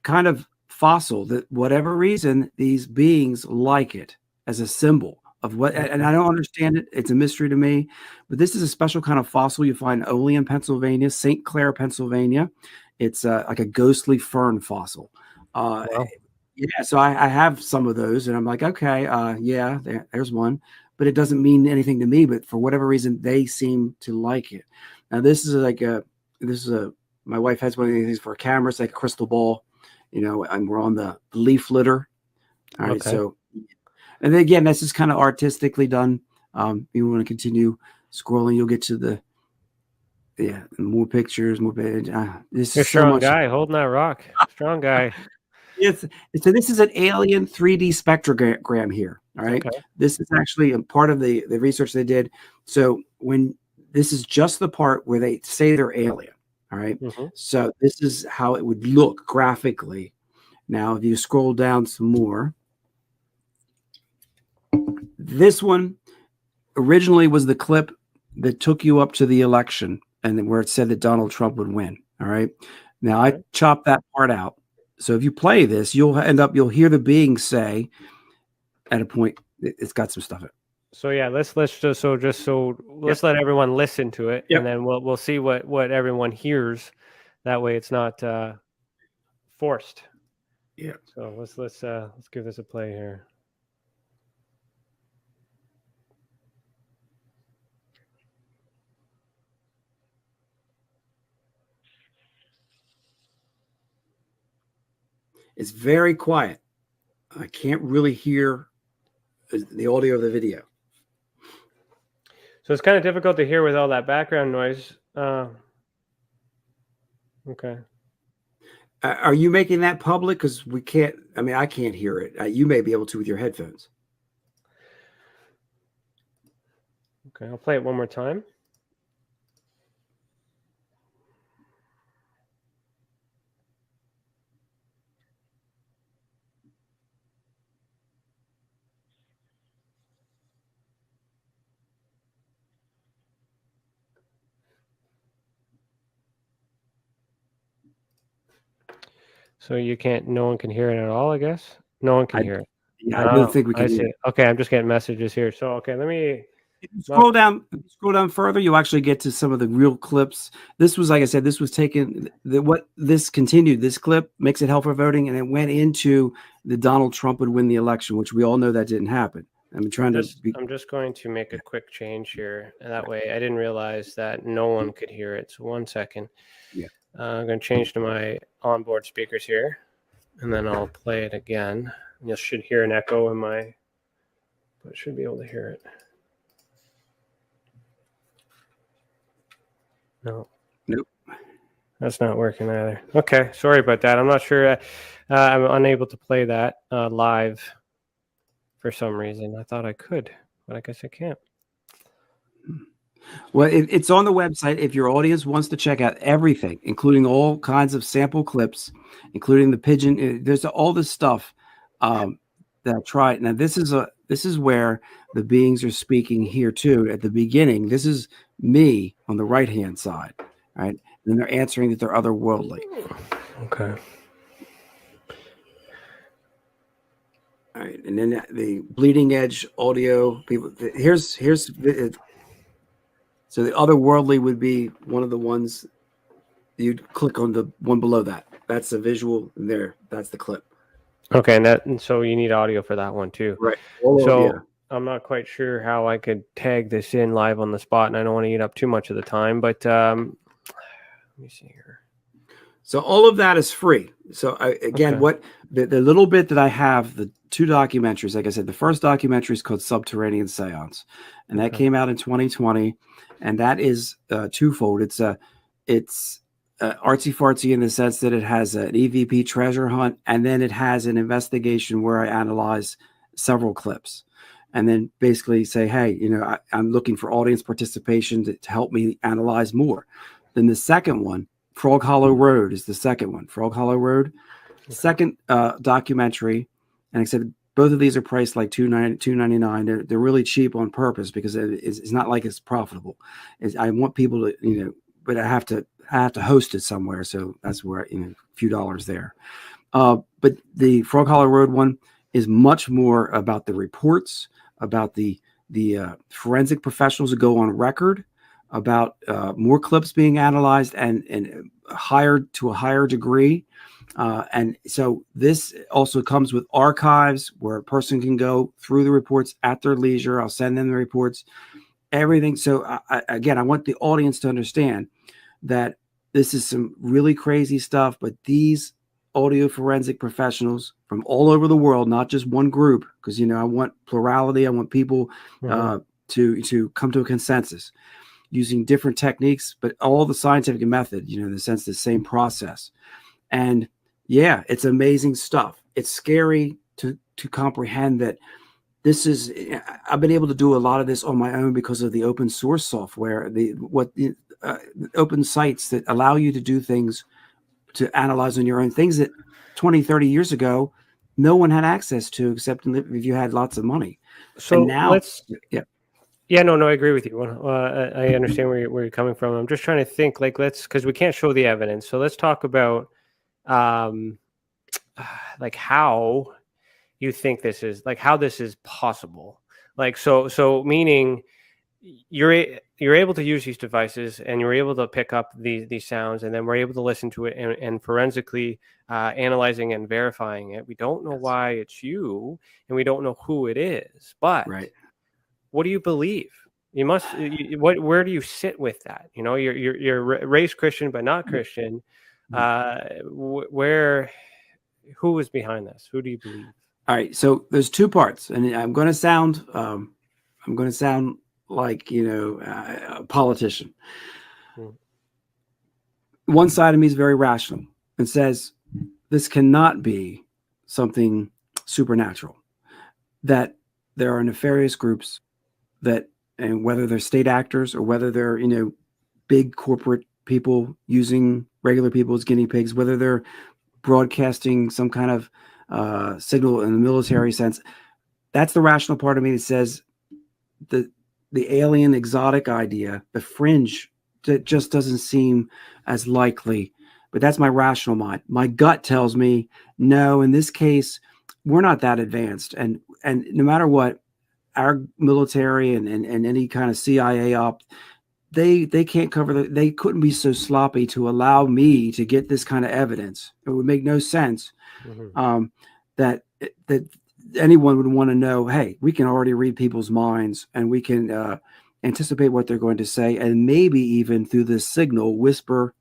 [SPEAKER 5] of fossil that whatever reason, these beings like it as a symbol of what, and I don't understand it. It's a mystery to me. But this is a special kind of fossil you find only in Pennsylvania, St. Clair, Pennsylvania. It's like a ghostly fern fossil.
[SPEAKER 4] Wow.
[SPEAKER 5] Yeah, so I have some of those, and I'm like, okay, there's one, but it doesn't mean anything to me. But for whatever reason, they seem to like it. Now, this is my wife has one of these things for a camera. It's like a crystal ball, and we're on the leaf litter. All right, so, and then again, this is kind of artistically done. You want to continue scrolling, you'll get to the more pictures, more. This
[SPEAKER 4] You're
[SPEAKER 5] is
[SPEAKER 4] strong guy holding that rock. Strong guy.
[SPEAKER 5] So this is an alien 3D spectrogram here. All right. Okay. This is actually a part of the research they did. So this is just the part where they say they're alien. All right. Mm-hmm. So this is how it would look graphically. Now, if you scroll down some more, this one originally was the clip that took you up to the election and where it said that Donald Trump would win. All right. Now I chopped that part out. So if you play this, you'll hear the being say at a point, it's got some stuff in it.
[SPEAKER 4] So yeah, let's let everyone listen to it, and then we'll see what everyone hears. That way, it's not forced.
[SPEAKER 5] Yeah.
[SPEAKER 4] So let's give this a play here.
[SPEAKER 5] It's very quiet. I can't really hear the audio of the video.
[SPEAKER 4] So it's kind of difficult to hear with all that background noise. Okay.
[SPEAKER 5] Are you making that public? Because we can't. I mean, I can't hear it. You may be able to with your headphones.
[SPEAKER 4] Okay, I'll play it one more time. So no one can hear it at all, I guess? No one can hear it.
[SPEAKER 5] Yeah, I don't think we can
[SPEAKER 4] hear it. Okay, I'm just getting messages here. So, okay, let me...
[SPEAKER 5] If you scroll down further, you'll actually get to some of the real clips. This was, like I said, this was taken... This clip makes it held for voting, and it went into the Donald Trump would win the election, which we all know that didn't happen. I'm trying to be.
[SPEAKER 4] I'm just going to make a quick change here. And that way, I didn't realize that no one could hear it. So 1 second.
[SPEAKER 5] Yeah.
[SPEAKER 4] I'm going to change to my onboard speakers here, and then I'll play it again. You should hear an echo in my, but should be able to hear it. No.
[SPEAKER 5] Nope.
[SPEAKER 4] That's not working either. Okay, sorry about that. I'm not sure. I'm unable to play that live for some reason. I thought I could, but I guess I can't.
[SPEAKER 5] Well, it's on the website. If your audience wants to check out everything, including all kinds of sample clips, including the pigeon, there's all this stuff that I tried. Now, this is where the beings are speaking here too. At the beginning, this is me on the right-hand side, right? And they're answering that they're otherworldly.
[SPEAKER 4] Okay.
[SPEAKER 5] All right, and then the bleeding edge audio people. Here's so the otherworldly would be one of the ones you'd click on, the one below that. That's the visual, and there. That's the clip.
[SPEAKER 4] Okay, and so you need audio for that one too.
[SPEAKER 5] Right.
[SPEAKER 4] So I'm not quite sure how I could tag this in live on the spot, and I don't want to eat up too much of the time. But let me see here.
[SPEAKER 5] So all of that is free. So what the little bit that I have, the 2 documentaries, like I said, the first documentary is called Subterranean Seance, and that came out in 2020, and that is twofold. It's artsy fartsy in the sense that it has an EVP treasure hunt, and then it has an investigation where I analyze several clips, and then basically say, hey, I'm looking for audience participation to help me analyze more. Then the second one, Frog Hollow Road, is the second one. Frog Hollow Road, second documentary, and I said both of these are priced like $2.99. They're really cheap on purpose because it's not like it's profitable. I want people to, but I have to host it somewhere, so that's where a few dollars there. But the Frog Hollow Road one is much more about the reports, about the forensic professionals who go on record, about more clips being analyzed and hired to a higher degree. And so this also comes with archives where a person can go through the reports at their leisure. I'll send them the reports, everything. So I want the audience to understand that this is some really crazy stuff, but these audio forensic professionals from all over the world, not just one group, because, I want plurality. I want people to come to a consensus using different techniques, but all the scientific method, in the sense the same process. And yeah, it's amazing stuff. It's scary to comprehend that this is, I've been able to do a lot of this on my own because of the open source software, the open sites that allow you to do things, to analyze on your own, things that 20, 30 years ago, no one had access to except if you had lots of money.
[SPEAKER 4] So
[SPEAKER 5] and now,
[SPEAKER 4] Yeah, no, I agree with you. I understand where you're coming from. I'm just trying to think, because we can't show the evidence. So let's talk about, how you think this is, how this is possible. So meaning you're able to use these devices and you're able to pick up these sounds, and then we're able to listen to it and forensically analyzing and verifying it. We don't know why it's you, and we don't know who it is, but what do you believe? You must. Where do you sit with that? You're raised Christian but not Christian. Who is behind this? Who do you believe?
[SPEAKER 5] All right. So there's 2 parts, and I'm going to sound like a politician. One side of me is very rational and says this cannot be something supernatural. That there are nefarious groups that, and whether they're state actors or whether they're, big corporate people using regular people as guinea pigs, whether they're broadcasting some kind of signal in the military sense, that's the rational part of me that says the alien exotic idea, the fringe, that just doesn't seem as likely. But that's my rational mind. My gut tells me, no, in this case, we're not that advanced. And no matter what, our military and any kind of CIA op, they can't cover they couldn't be so sloppy to allow me to get this kind of evidence. It would make no sense that anyone would want to know, hey, we can already read people's minds, and we can anticipate what they're going to say, and maybe even through this signal whisper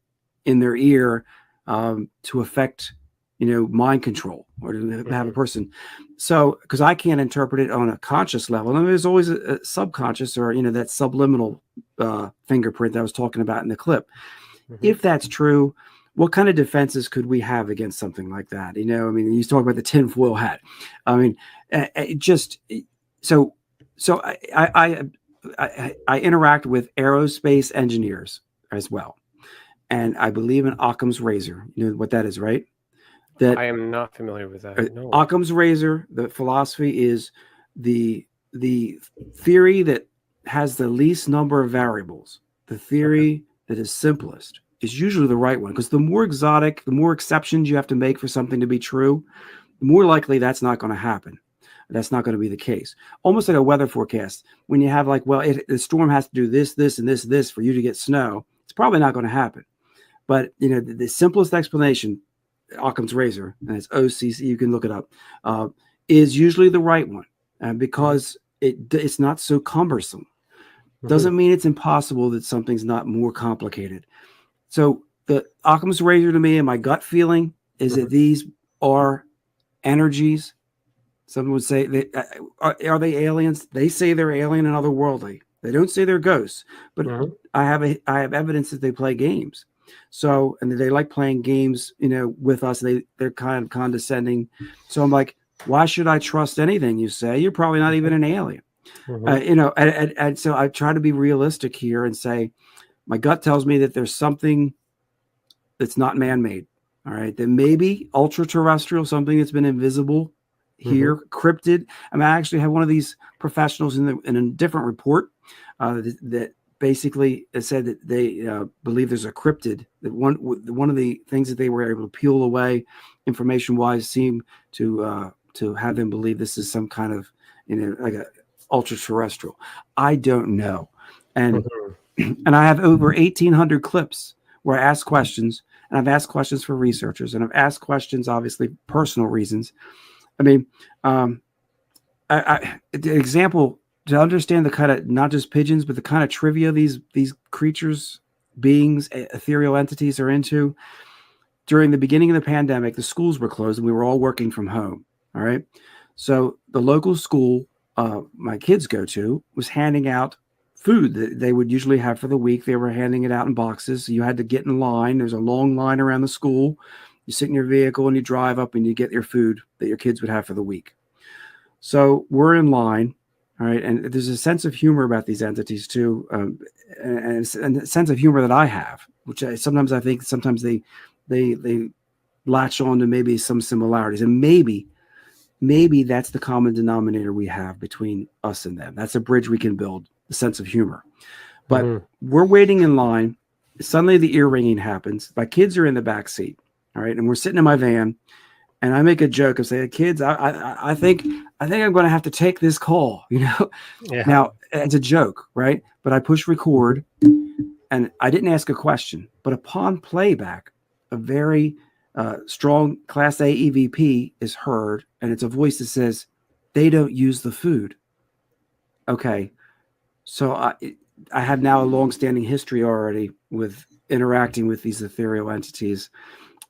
[SPEAKER 5] in their ear to affect, mind control, or to have a person. So, because I can't interpret it on a conscious level, and there's always a subconscious, or that subliminal fingerprint that I was talking about in the clip. If that's true, what kind of defenses could we have against something like that? You talk about the tinfoil hat. I interact with aerospace engineers as well, and I believe in Occam's razor. You know what that is, right? That
[SPEAKER 4] I am not familiar with that. No.
[SPEAKER 5] Occam's razor. The philosophy is the theory that has the least number of variables. The theory that is simplest is usually the right one, because the more exotic, the more exceptions you have to make for something to be true, the more likely that's not going to happen. That's not going to be the case. Almost like a weather forecast. When you have the storm has to do this, this, and this for you to get snow, it's probably not going to happen. But the simplest explanation, Occam's razor, and it's OCC, you can look it up, is usually the right one, because it's not so cumbersome. Doesn't mean it's impossible that something's not more complicated. So the Occam's razor to me, and my gut feeling is that these are energies. Some would say, are they aliens? They say they're alien and otherworldly. They don't say they're ghosts, but I have evidence that they play games. So, and they like playing games, with us. They're kind of condescending. So I'm like, why should I trust anything you say? You're probably not even an alien. And so I try to be realistic here and say, my gut tells me that there's something that's not man-made. All right. That maybe ultra-terrestrial, something that's been invisible here, cryptid. I actually have one of these professionals in a different report that basically said that they believe there's a cryptid. That one of the things that they were able to peel away information-wise seemed to have them believe this is some kind of, like a ultra-terrestrial. I don't know. And I have over 1,800 clips where I ask questions, and I've asked questions for researchers, and I've asked questions, obviously, personal reasons. The example to understand the kind of, not just pigeons, but the kind of trivia these creatures, beings, ethereal entities are into. During the beginning of the pandemic, the schools were closed and we were all working from home. All right. So the local school my kids go to was handing out food that they would usually have for the week. They were handing it out in boxes. So you had to get in line. There's a long line around the school. You sit in your vehicle and you drive up and you get your food that your kids would have for the week. So we're in line. All right. And there's a sense of humor about these entities too. And a sense of humor that I have, which I think sometimes they latch on to maybe some similarities, and maybe that's the common denominator we have between us and them. That's a bridge we can build, the sense of humor. But we're waiting in line. Suddenly the ear ringing happens. My kids are in the back seat. All right. And we're sitting in my van, and I make a joke of saying, kids, I think I'm going to have to take this call, Now it's a joke, right? But I push record, and I didn't ask a question, but upon playback, a very strong Class A EVP is heard, and it's a voice that says, they don't use the food. Okay. So I have now a long-standing history already with interacting with these ethereal entities.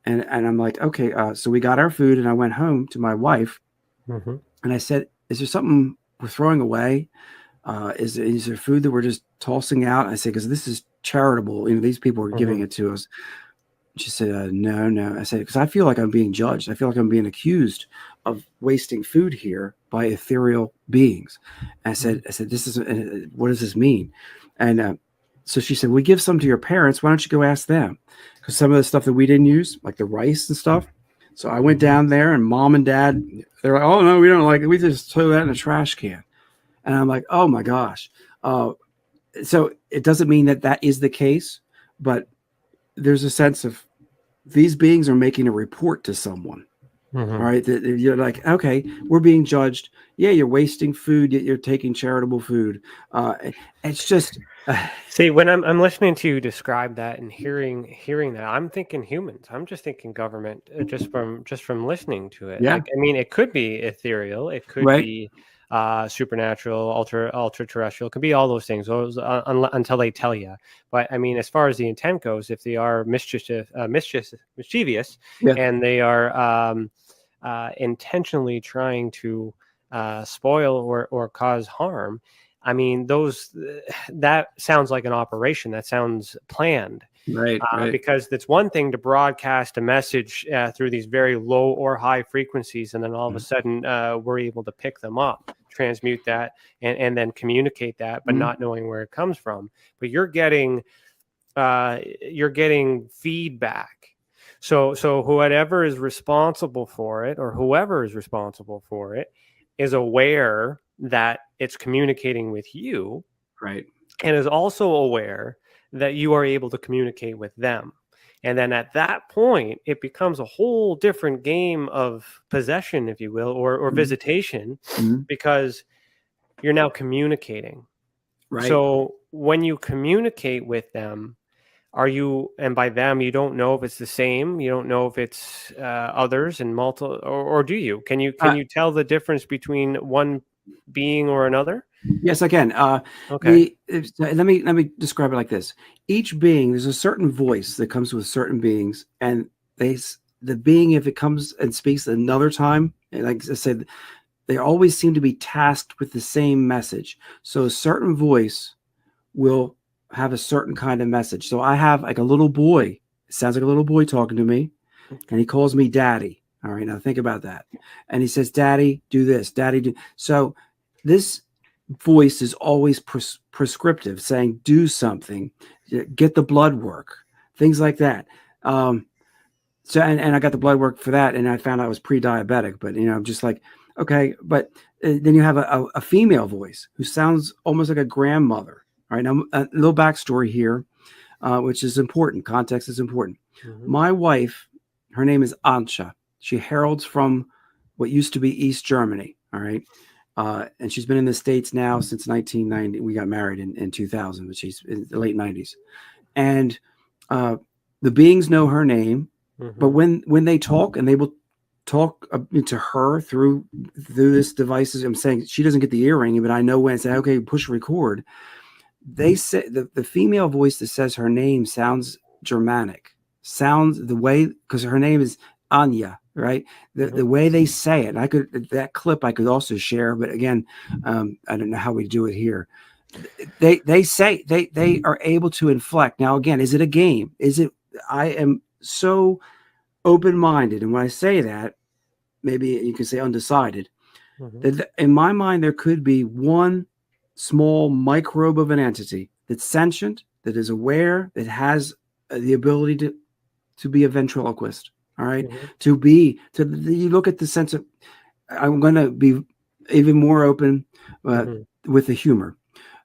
[SPEAKER 5] And I'm like, okay, so we got our food, and I went home to my wife, and I said, is there something we're throwing away? Is there food that we're just tossing out? I said, because this is charitable. These people are giving it to us. She said, no. I said, because I feel like I'm being judged. I feel like I'm being accused of wasting food here by ethereal beings. And I said, what does this mean? And so she said, we give some to your parents. Why don't you go ask them? Because some of the stuff that we didn't use, like the rice and stuff. So I went down there, and mom and dad, they're like, oh, no, we don't like it. We just throw that in a trash can. And I'm like, oh, my gosh. So it doesn't mean that is the case, but there's a sense of these beings are making a report to someone. All right. You're like, okay, we're being judged. Yeah, you're wasting food, yet you're taking charitable food. It's just,
[SPEAKER 4] See, when I'm listening to you describe that and hearing that, I'm thinking humans. I'm just thinking government, just from listening to it.
[SPEAKER 5] Yeah.
[SPEAKER 4] Like, I mean, it could be ethereal, it could
[SPEAKER 5] Right.
[SPEAKER 4] be supernatural, ultra terrestrial. It could be all those things, until they tell you. But I mean, as far as the intent goes, if they are mischievous,
[SPEAKER 5] Yeah.
[SPEAKER 4] and they are intentionally trying to spoil or cause harm. I mean, that sounds like an operation. That sounds planned.
[SPEAKER 5] Right. Right.
[SPEAKER 4] Because it's one thing to broadcast a message through these very low or high frequencies, and then all of a sudden we're able to pick them up, transmute that, and then communicate that, but not knowing where it comes from. But you're getting feedback. So whoever is responsible for it, or whoever is responsible for it, is aware that it's communicating with you,
[SPEAKER 5] Right.
[SPEAKER 4] and is also aware that you are able to communicate with them. And then at that point, it becomes a whole different game of possession, if you will, or visitation, because you're now communicating.
[SPEAKER 5] Right.
[SPEAKER 4] So when you communicate with them, and by them, you don't know if it's the same, you don't know if it's others and multiple, or do you? Can you tell the difference between one being or another?
[SPEAKER 5] Yes, I can.
[SPEAKER 4] Okay.
[SPEAKER 5] Let me describe it like this. Each being, there's a certain voice that comes with certain beings, and the being, if it comes and speaks another time, like I said, they always seem to be tasked with the same message. So a certain voice will have a certain kind of message. So I have like a little boy. It sounds like a little boy talking to me, and he calls me daddy. All right, now think about that. And he says, "Daddy, do this. Daddy, do." So this voice is always prescriptive, saying, "Do something, get the blood work," things like that. So and I got the blood work for that, and I found out I was pre-diabetic. But I'm just like, okay. But then you have a female voice who sounds almost like a grandmother. All right, now a little backstory here, which is important. Context is important. My wife, her name is Antje. She heralds from what used to be East Germany. All right. And she's been in the States now since 1990. We got married in 2000, but she's in the late 90s. And the beings know her name, but when they talk, and they will talk to her through this devices, I'm saying she doesn't get the earring, but I know when I say, okay, push record. They say the female voice that says her name sounds Germanic, sounds the way, because her name is Anya, right? The way they say it. That clip I could also share, but again, I don't know how we do it here. They say they are able to inflect. Now, again, is it a game? I am so open-minded, and when I say that, maybe you can say undecided. That in my mind, there could be one small microbe of an entity that's sentient, that is aware, that has the ability to be a ventriloquist. All right. You look at the sense of, I'm going to be even more open with the humor.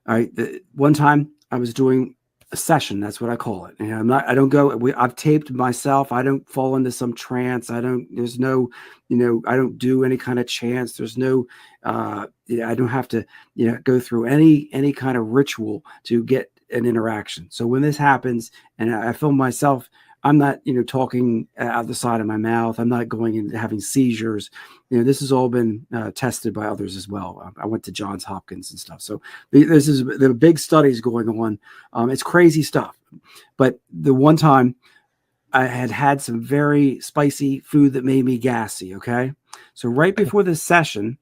[SPEAKER 5] All right. One time I was doing a session. That's what I call it. And I've taped myself. I don't fall into some trance. I don't do any kind of chants. There's no, I don't have to, go through any kind of ritual to get an interaction. So when this happens and I film myself, I'm not, talking out the side of my mouth. I'm not going and having seizures. This has all been tested by others as well. I went to Johns Hopkins and stuff. So there are big studies going on. It's crazy stuff. But the one time I had some very spicy food that made me gassy. Okay. So right before the session,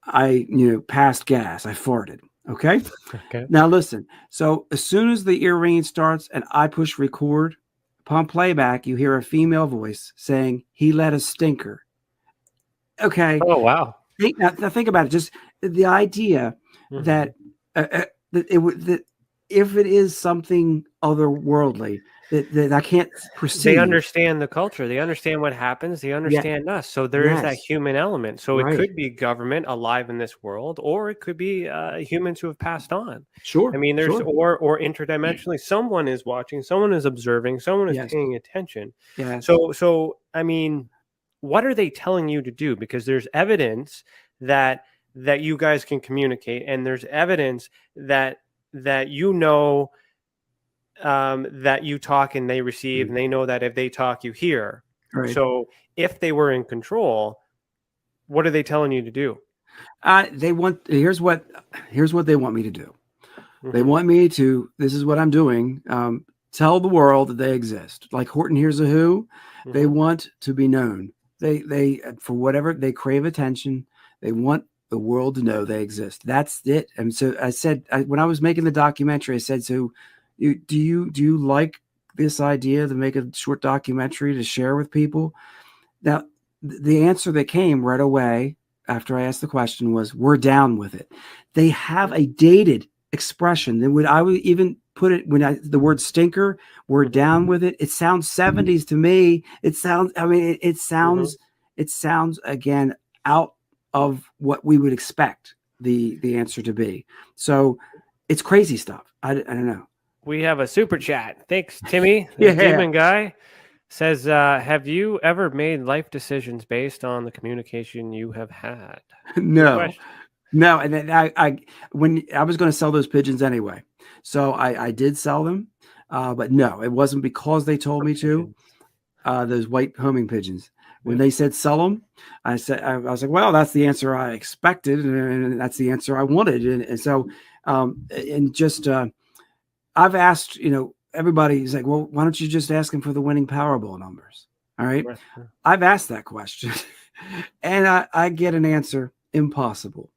[SPEAKER 5] I, passed gas. I farted. Okay. Now listen. So as soon as the ear ringing starts and I push record, upon playback, you hear a female voice saying, "He let a stinker." Okay.
[SPEAKER 4] Oh wow.
[SPEAKER 5] Now think about it. Just the idea that that if it is something otherworldly that I can't perceive.
[SPEAKER 4] They understand the culture. They understand what happens. They understand us. So there is that human element. So it could be government alive in this world, or it could be humans who have passed on.
[SPEAKER 5] Sure.
[SPEAKER 4] I mean, there's or interdimensionally, someone is watching, someone is observing, someone is paying attention.
[SPEAKER 5] Yeah.
[SPEAKER 4] So I mean, what are they telling you to do? Because there's evidence that you guys can communicate, and there's evidence that that you know that you talk and they receive, and they know that if they talk, you hear.
[SPEAKER 5] Right.
[SPEAKER 4] So if they were in control, what are they telling you to do?
[SPEAKER 5] Here's what they want me to do. They
[SPEAKER 4] Mhm.
[SPEAKER 5] want me to, this is what I'm doing. Tell the world that they exist. Like Horton Hears a Who, they
[SPEAKER 4] Mhm.
[SPEAKER 5] want to be known. They for whatever, they crave attention. They want the world to know they exist. That's it. And so I said, when I was making the documentary, I said, so do you like this idea to make a short documentary to share with people? Now, the answer that came right away after I asked the question was, we're down with it. They have a dated expression that I would even put it the word stinker, we're down with it. It sounds 70s to me. It sounds, I mean, it sounds again out of what we would expect the answer to be. So it's crazy stuff. I don't know.
[SPEAKER 4] We have a super chat. Thanks, Timmy.
[SPEAKER 5] Yeah.
[SPEAKER 4] The Demon Guy says, have you ever made life decisions based on the communication you have had?
[SPEAKER 5] No. And then when I was going to sell those pigeons anyway, so I did sell them, but no, it wasn't because they told me to. Those white homing pigeons. When they said sell them, I was like, well, that's the answer I expected, and that's the answer I wanted, and so I've asked, everybody's like, well, why don't you just ask them for the winning Powerball numbers? All right, I've asked that question, and I get an answer: impossible.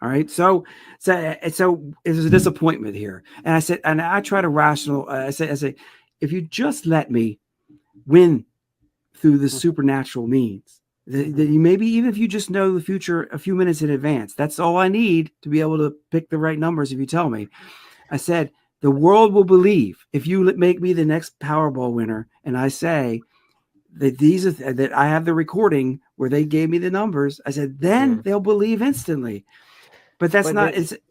[SPEAKER 5] All right. So it's a disappointment here. And I said, and I try to I say, if you just let me win through the supernatural means, maybe even if you just know the future a few minutes in advance, that's all I need to be able to pick the right numbers. If you tell me, I said, the world will believe if you make me the next Powerball winner. And I say that that I have the recording where they gave me the numbers. I said, then they'll believe instantly. But that's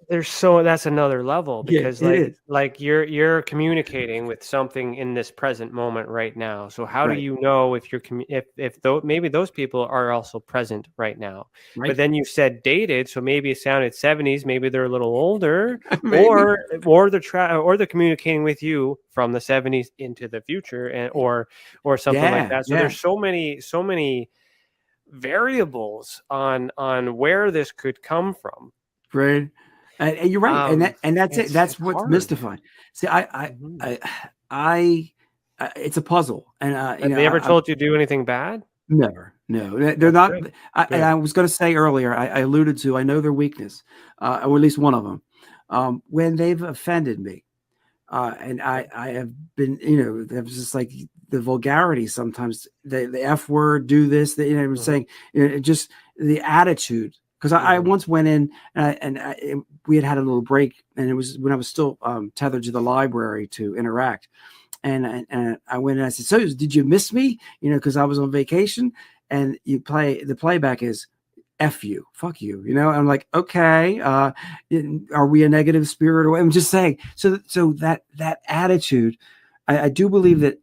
[SPEAKER 4] that's another level, because like you're communicating with something in this present moment right now. So how do you know if maybe those people are also present right now? Right. But then you said dated, so maybe it sounded 70s, maybe they're a little older, or they're communicating with you from the 70s into the future, and or something like that. So there's so many variables on where this could come from.
[SPEAKER 5] Right. And you're right. And that's it. That's what's hard. Mystifying. See, it's a puzzle. And
[SPEAKER 4] have they ever told you to do anything bad?
[SPEAKER 5] Never. No, they're not. And I was going to say earlier, I alluded to, I know their weakness, or at least one of them, when they've offended me. And I have been, it was just like the vulgarity sometimes, the F word, do this, saying, just the attitude. Because I once went in and we had a little break, and it was when I was still tethered to the library to interact. And I went and I said, so did you miss me? Because I was on vacation. And the playback is F you, fuck you. I'm like, okay, are we a negative spirit? Or I'm just saying. So that attitude, I do believe that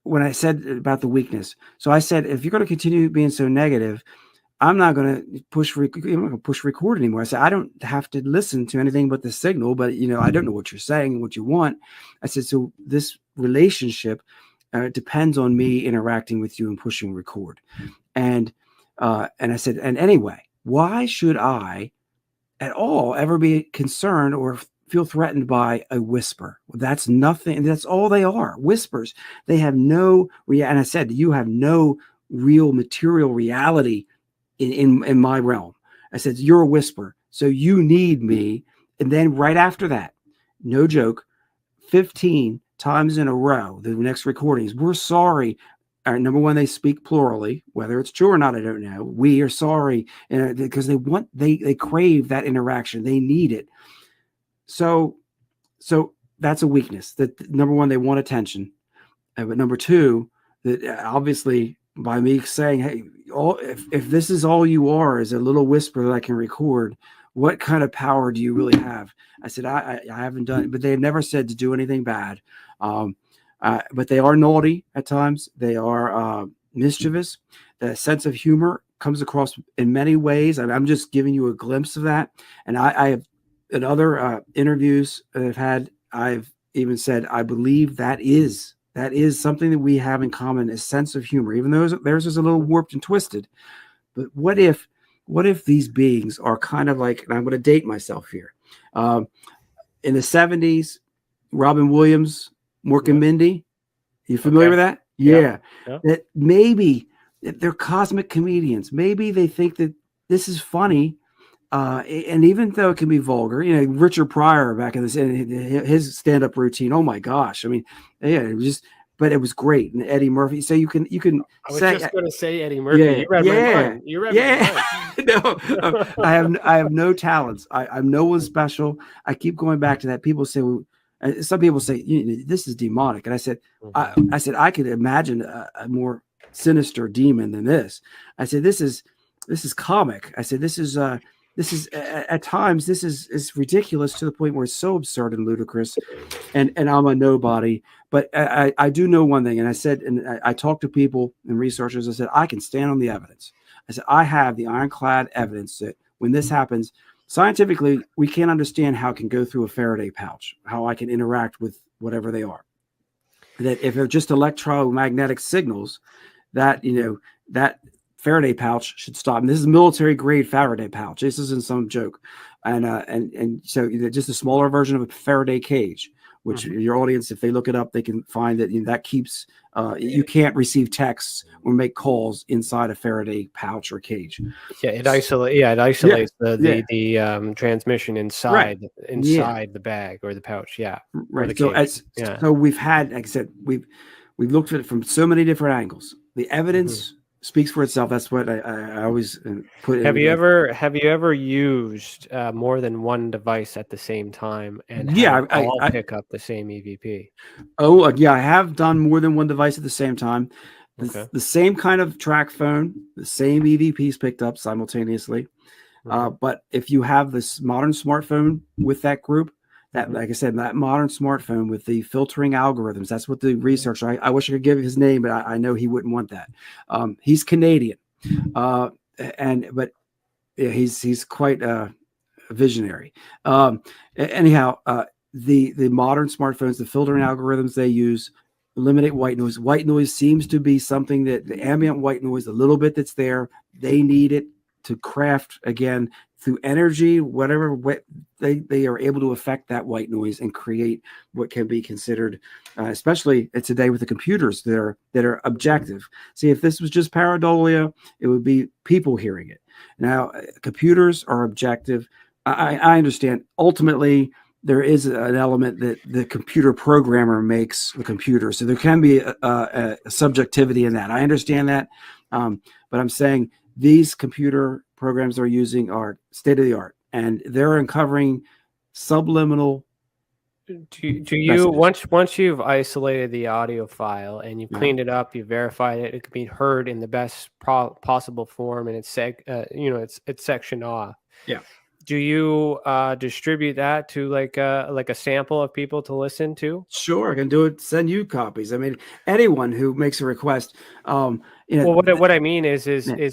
[SPEAKER 5] when I said about the weakness. So I said, if you're going to continue being so negative, I'm not going to push record anymore. I said, I don't have to listen to anything but the signal, but I don't know what you're saying and what you want. I said, so this relationship depends on me interacting with you and pushing record. And I said, and anyway, why should I at all ever be concerned or feel threatened by a whisper? Well, that's nothing. That's all they are, whispers. They have no, and I said, you have no real material reality in my realm. I said, you're a whisper, so you need me. And then right after that, no joke, 15 times in a row, the next recordings, we're sorry. Number one, they speak plurally, whether it's true or not, I don't know. We are sorry, because they crave that interaction. They need it. So that's a weakness. That number one, they want attention. But number two, that obviously by me saying, hey, if this is all you are is a little whisper that I can record, what kind of power do you really have? I said, I haven't done it, but they have never said to do anything bad. But they are naughty at times. They are mischievous. The sense of humor comes across in many ways. I'm just giving you a glimpse of that. And I have in other interviews that I've had, I've even said I believe that is something that we have in common, a sense of humor, even though theirs is a little warped and twisted. But what if these beings are kind of like, and I'm going to date myself here, in the 70s, Robin Williams, Mork and Mindy, you familiar with that? Yeah. That maybe they're cosmic comedians. Maybe they think that this is funny. And even though it can be vulgar, Richard Pryor back in his stand-up routine. Oh my gosh! I mean, yeah, it was but it was great. And Eddie Murphy. So you can. I was
[SPEAKER 4] just going to say Eddie Murphy.
[SPEAKER 5] Yeah,
[SPEAKER 4] you read my mind. You read my mind.
[SPEAKER 5] No, I have no talents. I'm no one special. I keep going back to that. People say, some people say this is demonic, and I said, I said I could imagine a more sinister demon than this. I said this is comic. I said this is at times this is ridiculous to the point where it's so absurd and ludicrous, and I'm a nobody. But I do know one thing, and I said, and I talked to people and researchers. I said I can stand on the evidence. I said I have the ironclad evidence that when this happens, scientifically we can't understand how it can go through a Faraday pouch, how I can interact with whatever they are. That if they're just electromagnetic signals, that that Faraday pouch should stop. And this is military grade Faraday pouch. This isn't some joke. And so just a smaller version of a Faraday cage, which your audience, if they look it up, they can find that that keeps you can't receive texts or make calls inside a Faraday pouch or cage.
[SPEAKER 4] Yeah, it isolates the transmission inside the bag or the pouch. Yeah,
[SPEAKER 5] right. So we've had, like I said, we've looked at it from so many different angles. The evidence speaks for itself. That's what I always put.
[SPEAKER 4] Have you ever used more than one device at the same time and pick up the same EVP?
[SPEAKER 5] Oh yeah, I have done more than one device at the same time. The same kind of track phone, the same EVPs picked up simultaneously. But if you have this modern smartphone with that group, that, like I said, that modern smartphone with the filtering algorithms, that's what the researcher, I wish I could give his name, but I know he wouldn't want that. He's Canadian. But he's quite a visionary. Anyhow, the modern smartphones, the filtering algorithms they use eliminate white noise. White noise seems to be something that the ambient white noise, a little bit that's there, they need it to craft again through energy, whatever they are able to affect that white noise and create what can be considered, especially today with the computers that are objective. See, if this was just pareidolia, it would be people hearing it. Now, computers are objective. I understand. Ultimately, there is an element that the computer programmer makes the computer, so there can be a subjectivity in that. I understand that, but I'm saying these computer programs they're using are state of the art, and they're uncovering subliminal.
[SPEAKER 4] Do you once you've isolated the audio file and you've cleaned it up, you verified it can be heard in the best possible form, and it's sectioned off.
[SPEAKER 5] Yeah.
[SPEAKER 4] Do you distribute that to like a sample of people to listen to?
[SPEAKER 5] Sure, I can do it. Send you copies. I mean, anyone who makes a request.
[SPEAKER 4] Well, what I mean is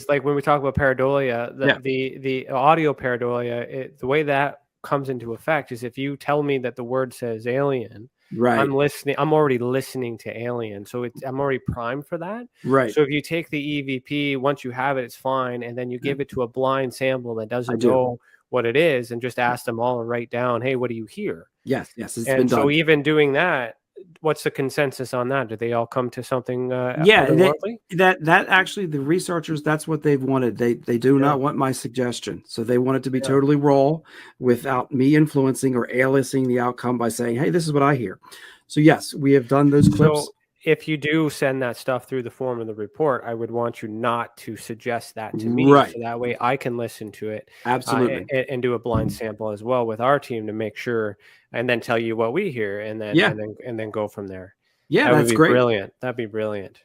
[SPEAKER 4] like when we talk about pareidolia, the audio pareidolia, the way that comes into effect is if you tell me that the word says alien,
[SPEAKER 5] right?
[SPEAKER 4] I'm listening. I'm already listening to alien, so I'm already primed for that.
[SPEAKER 5] Right.
[SPEAKER 4] So if you take the EVP, once you have it, it's fine, and then you give it to a blind sample that doesn't know what it is, and just ask them all to write down, hey, what do you hear?
[SPEAKER 5] Yes, it's
[SPEAKER 4] and
[SPEAKER 5] been done.
[SPEAKER 4] So even doing that, what's the consensus on that? Do they all come to something
[SPEAKER 5] that actually the researchers, that's what they've wanted. They do not want my suggestion, so they want it to be totally raw without me influencing or aliasing the outcome by saying, hey, this is what I hear. So yes, we have done those clips.
[SPEAKER 4] So if you do send that stuff through the form of the report, I would want you not to suggest that to me, so that way I can listen to it,
[SPEAKER 5] absolutely,
[SPEAKER 4] and do a blind sample as well with our team to make sure, and then tell you what we hear, and then go from there.
[SPEAKER 5] Yeah,
[SPEAKER 4] that
[SPEAKER 5] that's
[SPEAKER 4] would be
[SPEAKER 5] great.
[SPEAKER 4] Brilliant. That'd be brilliant.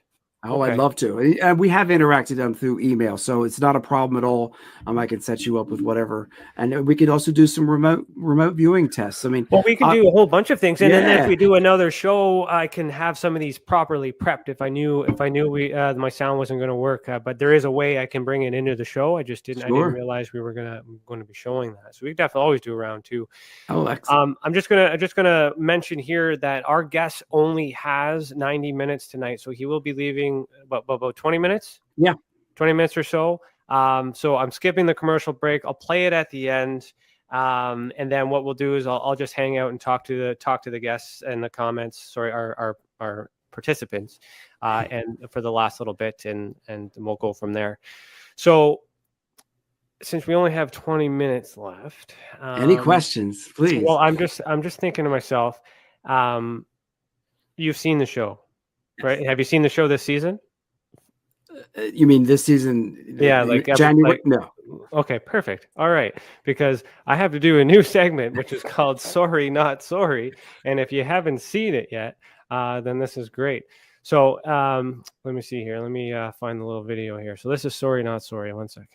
[SPEAKER 5] Oh,
[SPEAKER 4] Okay.
[SPEAKER 5] I'd love to. And we have interacted through email, so it's not a problem at all. I can set you up with whatever, and we could also do some remote viewing tests. I mean,
[SPEAKER 4] Well, we could do a whole bunch of things, and then if
[SPEAKER 5] yeah,
[SPEAKER 4] we do another show, I can have some of these properly prepped. If I knew we my sound wasn't going to work, but there is a way I can bring it into the show. I just didn't. I didn't
[SPEAKER 5] sure.
[SPEAKER 4] realize we were going to be showing that. So we definitely always do a round two.
[SPEAKER 5] Oh, excellent.
[SPEAKER 4] I'm just gonna mention here that our guest only has 90 minutes tonight, so he will be leaving about 20 minutes.
[SPEAKER 5] Yeah,
[SPEAKER 4] 20 minutes or so. So I'm skipping the commercial break. I'll play it at the end, and then what we'll do is I'll just hang out and talk to the guests and the comments. Sorry, our participants, and for the last little bit, and we'll go from there. So, since we only have 20 minutes left,
[SPEAKER 5] any questions, please?
[SPEAKER 4] Well, I'm just thinking to myself, you've seen the show, right? Have you seen the show this season?
[SPEAKER 5] You mean this season?
[SPEAKER 4] Yeah, like
[SPEAKER 5] January? No.
[SPEAKER 4] Okay, perfect. All right, because I have to do a new segment, which is called "Sorry, Not Sorry," and if you haven't seen it yet, then this is great. So let me see here. Let me find the little video here. So this is "Sorry, Not Sorry." One second.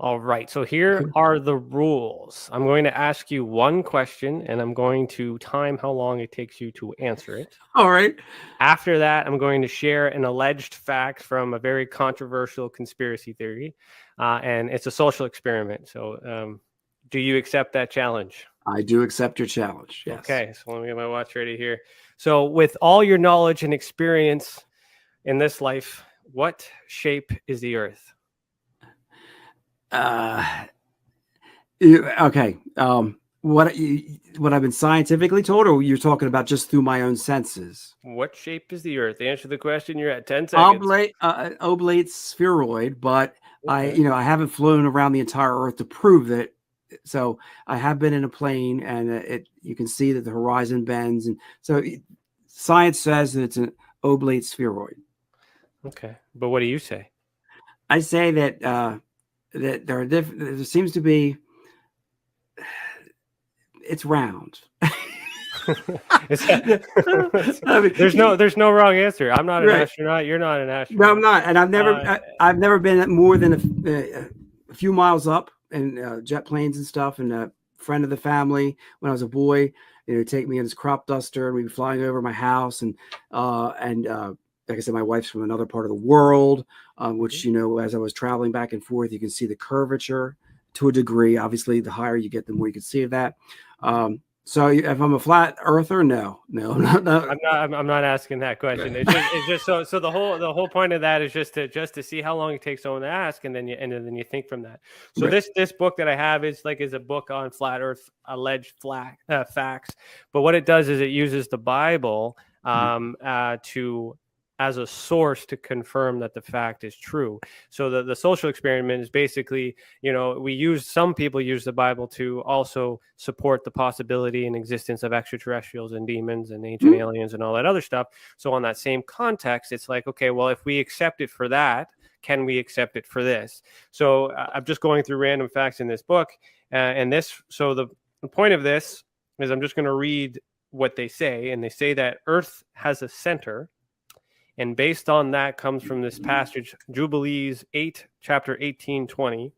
[SPEAKER 4] All right, so here are the rules. I'm going to ask you one question, and I'm going to time how long it takes you to answer it.
[SPEAKER 5] All right.
[SPEAKER 4] After that, I'm going to share an alleged fact from a very controversial conspiracy theory, and it's a social experiment. So do you accept that challenge?
[SPEAKER 5] I do accept your challenge, yes.
[SPEAKER 4] Okay, so let me get my watch ready here. So with all your knowledge and experience in this life, what shape is the Earth?
[SPEAKER 5] Okay. What I've been scientifically told, or you're talking about just through my own senses?
[SPEAKER 4] What shape is the Earth? Answer the question. You're at 10 seconds.
[SPEAKER 5] Oblate spheroid, but
[SPEAKER 4] Okay.
[SPEAKER 5] I haven't flown around the entire Earth to prove that. So I have been in a plane, and you can see that the horizon bends, and so science says that it's an oblate spheroid.
[SPEAKER 4] Okay, but what do you say?
[SPEAKER 5] I say that that there seems to be, it's round.
[SPEAKER 4] There's no wrong answer. I'm not an astronaut. You're not an astronaut.
[SPEAKER 5] No, I'm not, and I've never been more than a few miles up in jet planes and stuff. And a friend of the family, when I was a boy, take me in his crop duster, and we'd be flying over my house, and like I said, my wife's from another part of the world, which, as I was traveling back and forth, you can see the curvature to a degree. Obviously, the higher you get, the more you can see of that. So if I'm a flat earther, no.
[SPEAKER 4] I'm not asking that question. It's just so the whole point of that is just to see how long it takes someone to ask, and then you think from that. So
[SPEAKER 5] Right.
[SPEAKER 4] this book that I have is a book on flat Earth alleged facts. But what it does is it uses the Bible as a source to confirm that the fact is true. So the social experiment is basically, some people use the Bible to also support the possibility and existence of extraterrestrials and demons and ancient aliens and all that other stuff. So on that same context, it's like, okay, well, if we accept it for that, can we accept it for this? So I'm just going through random facts in this book, so the point of this is I'm just going to read what they say, and they say that Earth has a center. And based on that comes from this passage, Jubilees 8, chapter 18:20.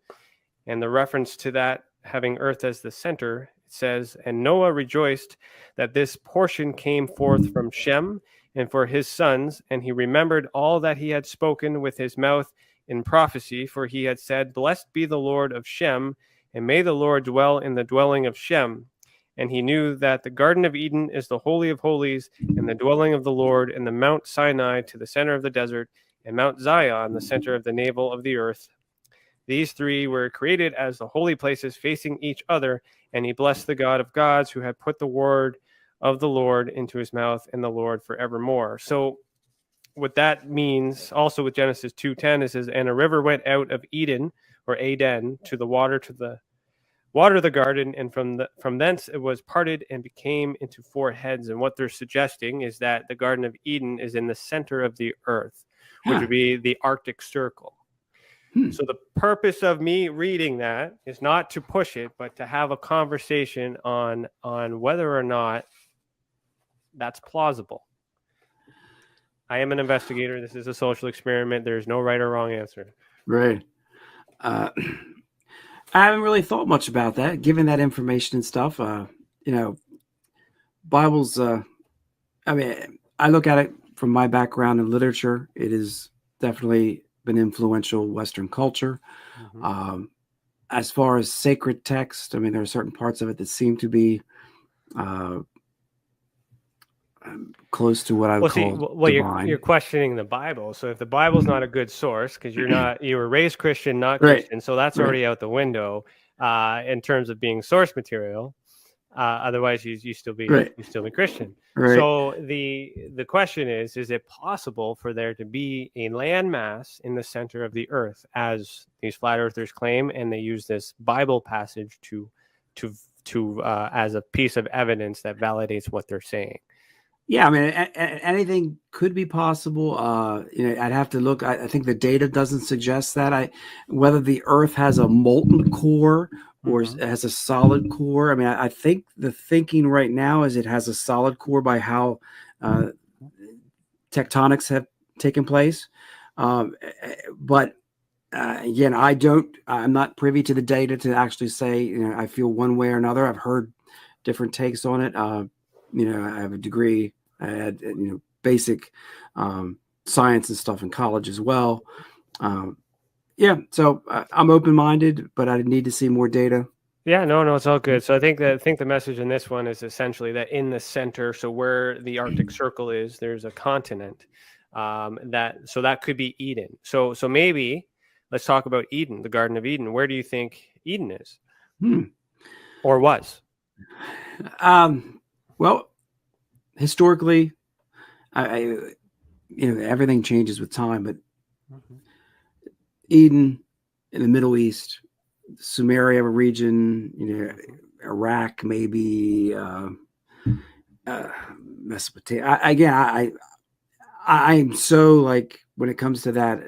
[SPEAKER 4] And the reference to that having Earth as the center, it says, "And Noah rejoiced that this portion came forth from Shem and for his sons, and he remembered all that he had spoken with his mouth in prophecy, for he had said, Blessed be the Lord of Shem, and may the Lord dwell in the dwelling of Shem. And he knew that the Garden of Eden is the Holy of Holies, and the dwelling of the Lord, and the Mount Sinai to the center of the desert, and Mount Zion, the center of the navel of the earth. These three were created as the holy places facing each other, and he blessed the God of gods, who had put the word of the Lord into his mouth, and the Lord forevermore." So what that means, also with Genesis 2:10, it says, "And a river went out of Eden," or Aden, "to the water the garden, and from thence it was parted and became into 4 heads. And what they're suggesting is that the Garden of Eden is in the center of the earth, which would be the Arctic Circle. So the purpose of me reading that is not to push it, but to have a conversation on whether or not that's plausible. I am an investigator. This is a social experiment. There's no right or wrong answer.
[SPEAKER 5] Right. I haven't really thought much about that, given that information and stuff. Bibles, I mean, I look at it from my background in literature. It has definitely been influential Western culture. As far as sacred text, I mean, there are certain parts of it that seem to be close to what I would call divine.
[SPEAKER 4] You're questioning the Bible. So if the Bible's not a good source, because you were raised Christian, not Christian, so that's already out the window in terms of being source material. Otherwise, you still be Christian. Right. So the question is it possible for there to be a landmass in the center of the earth, as these flat earthers claim, and they use this Bible passage to as a piece of evidence that validates what they're saying?
[SPEAKER 5] Yeah, I mean, anything could be possible. I'd have to look. I think the data doesn't suggest that. Whether the Earth has a molten core or has a solid core. I mean, I think the thinking right now is it has a solid core by how tectonics have taken place. But again, I'm not privy to the data to actually say, I feel one way or another. I've heard different takes on it. I have a degree. I had, basic science and stuff in college as well. So I'm open-minded, but I need to see more data.
[SPEAKER 4] Yeah, no, it's all good. So I think the message in this one is essentially that in the center, so where the Arctic Circle is, there's a continent that could be Eden. So maybe let's talk about Eden, the Garden of Eden. Where do you think Eden is, or was?
[SPEAKER 5] Well, historically, everything changes with time, but Eden in the Middle East, Sumeria region, Iraq, maybe Mesopotamia. Again, I'm so when it comes to that,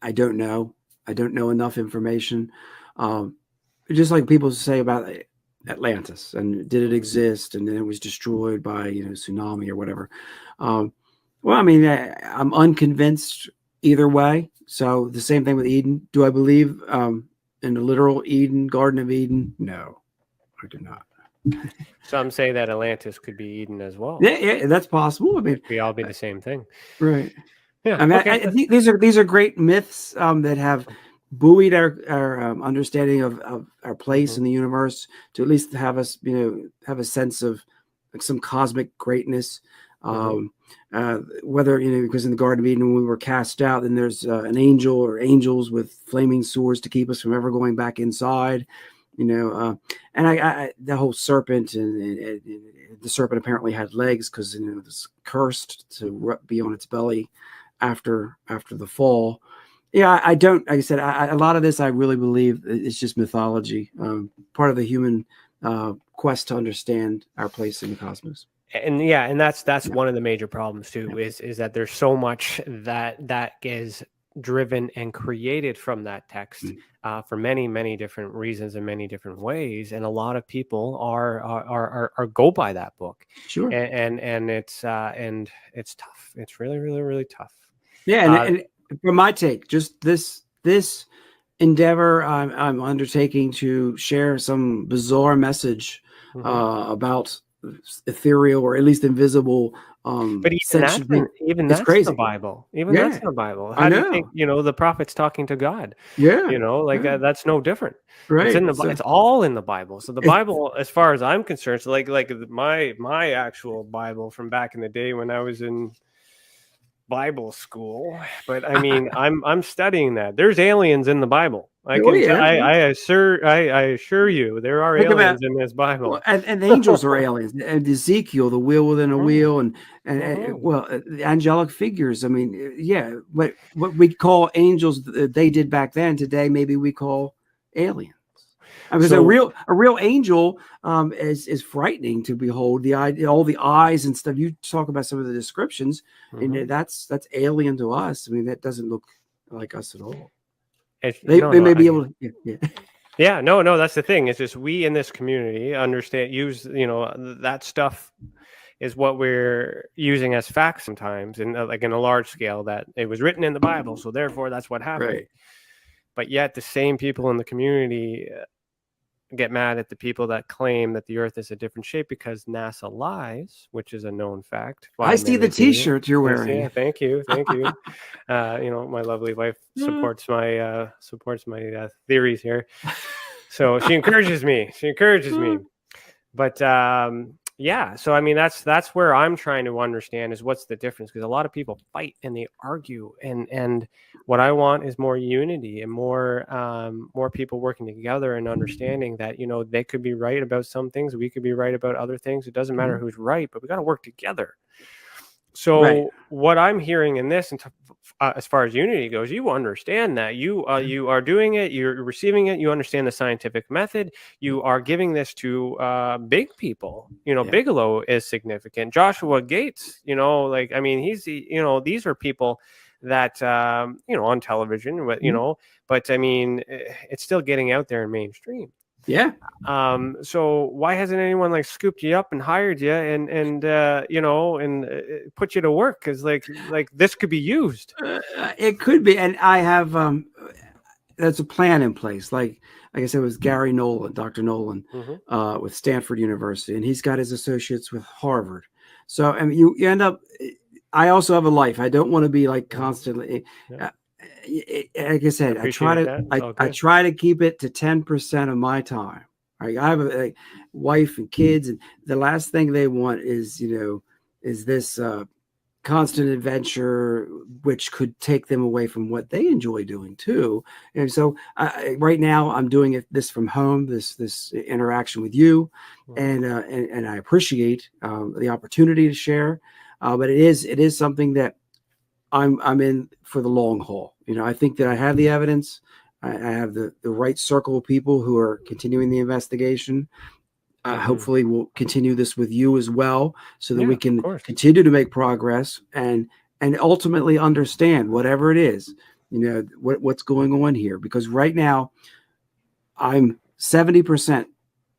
[SPEAKER 5] I don't know. I don't know enough information. Just like people say about Atlantis, and did it exist, and then it was destroyed by tsunami or whatever. Well, I mean, I'm unconvinced either way. So the same thing with Eden. Do I believe in the literal Eden, Garden of Eden? No, I do not.
[SPEAKER 4] Some say that Atlantis could be Eden as well.
[SPEAKER 5] Yeah, that's possible. I mean,
[SPEAKER 4] we all be the same thing,
[SPEAKER 5] right?
[SPEAKER 4] Yeah.
[SPEAKER 5] I mean, I think these are great myths that have buoyed our understanding of our place in the universe, to at least have us, have a sense of some cosmic greatness. Whether, because in the Garden of Eden, when we were cast out, then there's an angel or angels with flaming swords to keep us from ever going back inside, and the whole serpent and the serpent apparently had legs because, it was cursed to be on its belly after the fall. Yeah, I don't, like I said, a lot of this, I really believe it's just mythology, part of the human quest to understand our place in the cosmos.
[SPEAKER 4] And that's one of the major problems too, is that there's so much that is driven and created from that text for many, many different reasons and many different ways. And a lot of people are go by that book. Sure. And it's tough. It's really, really, really tough.
[SPEAKER 5] Yeah. And from my take, just this endeavor I'm undertaking to share some bizarre message about ethereal, or at least invisible.
[SPEAKER 4] But even that's crazy. The Bible. Even that's the Bible. How do you think the prophet's talking to God?
[SPEAKER 5] Yeah,
[SPEAKER 4] that's no different.
[SPEAKER 5] Right.
[SPEAKER 4] It's in it's all in the Bible. So the Bible, as far as I'm concerned, so like my actual Bible from back in the day when I was in Bible school, but I mean, I'm studying that. There's aliens in the Bible. I assure you, there are aliens in this Bible.
[SPEAKER 5] Well, and angels are aliens. And Ezekiel, the wheel within a wheel, and the angelic figures. I mean, what we call angels, they did back then. Today, maybe we call aliens. I mean, a real angel is frightening to behold. All the eyes and stuff. You talk about some of the descriptions, and that's alien to us. I mean, that doesn't look like us at all. They may be able to.
[SPEAKER 4] Yeah, no, that's the thing. It's just we in this community understand, that stuff is what we're using as facts sometimes, and like in a large scale, that it was written in the Bible, so therefore that's what happened.
[SPEAKER 5] Right.
[SPEAKER 4] But yet the same people in the community get mad at the people that claim that the Earth is a different shape because NASA lies, which is a known fact.
[SPEAKER 5] I see the T-shirt you're wearing.
[SPEAKER 4] Yeah, thank you. My lovely wife supports my theories here, so she encourages me. But yeah, so I mean that's where I'm trying to understand is what's the difference, because a lot of people fight and they argue, and what I want is more unity and more people working together and understanding that they could be right about some things, we could be right about other things. It doesn't matter who's right, but we got to work together. So what I'm hearing in this, as far as unity goes, you understand that you are doing it, you're receiving it, you understand the scientific method, you are giving this to big people. Bigelow is significant. Joshua Gates, he's these are people that on television, but I mean, it's still getting out there in mainstream.
[SPEAKER 5] Yeah.
[SPEAKER 4] So why hasn't anyone scooped you up and hired you and put you to work? Because like this could be used.
[SPEAKER 5] It could be, and I have there's a plan in place. Like I said, it was Gary Nolan, Dr. Nolan, with Stanford University, and he's got his associates with Harvard. So I mean, you end up. I also have a life. I don't want to be constantly. Yeah. Like I said, I try to keep it to 10% of my time. Right? I have a wife and kids, and the last thing they want is this constant adventure, which could take them away from what they enjoy doing too. And so, right now, I'm doing this from home. This interaction with you, and I appreciate the opportunity to share. But it is something that I'm in for the long haul. I think that I have the evidence. I have the right circle of people who are continuing the investigation. Hopefully we'll continue this with you as well, so that we can continue to make progress and ultimately understand whatever it is, what's going on here. Because right now I'm 70%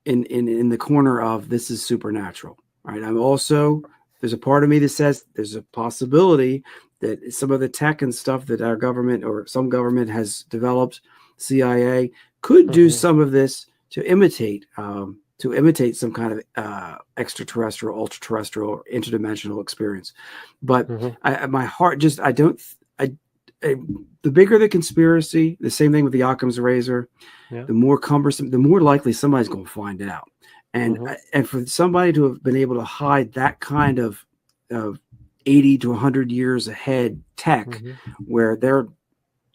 [SPEAKER 5] in the corner of this is supernatural. Right. I'm also, there's a part of me that says there's a possibility that some of the tech and stuff that our government or some government has developed, CIA, could do some of this to imitate some kind of extraterrestrial, ultra-terrestrial, interdimensional experience. But my heart just, the bigger the conspiracy, the same thing with the Occam's razor, the more cumbersome, the more likely somebody's going to find out. And for somebody to have been able to hide that kind of 80 to 100 years ahead tech, where they're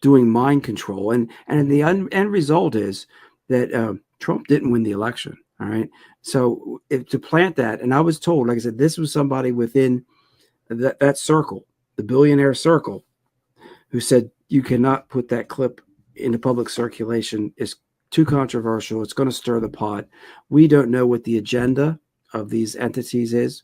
[SPEAKER 5] doing mind control, and the end result is that Trump didn't win the election. All right, so to plant that, and I was told, like I said, this was somebody within that circle, the billionaire circle, who said you cannot put that clip into public circulation. It's too controversial. It's going to stir the pot. We don't know what the agenda of these entities is.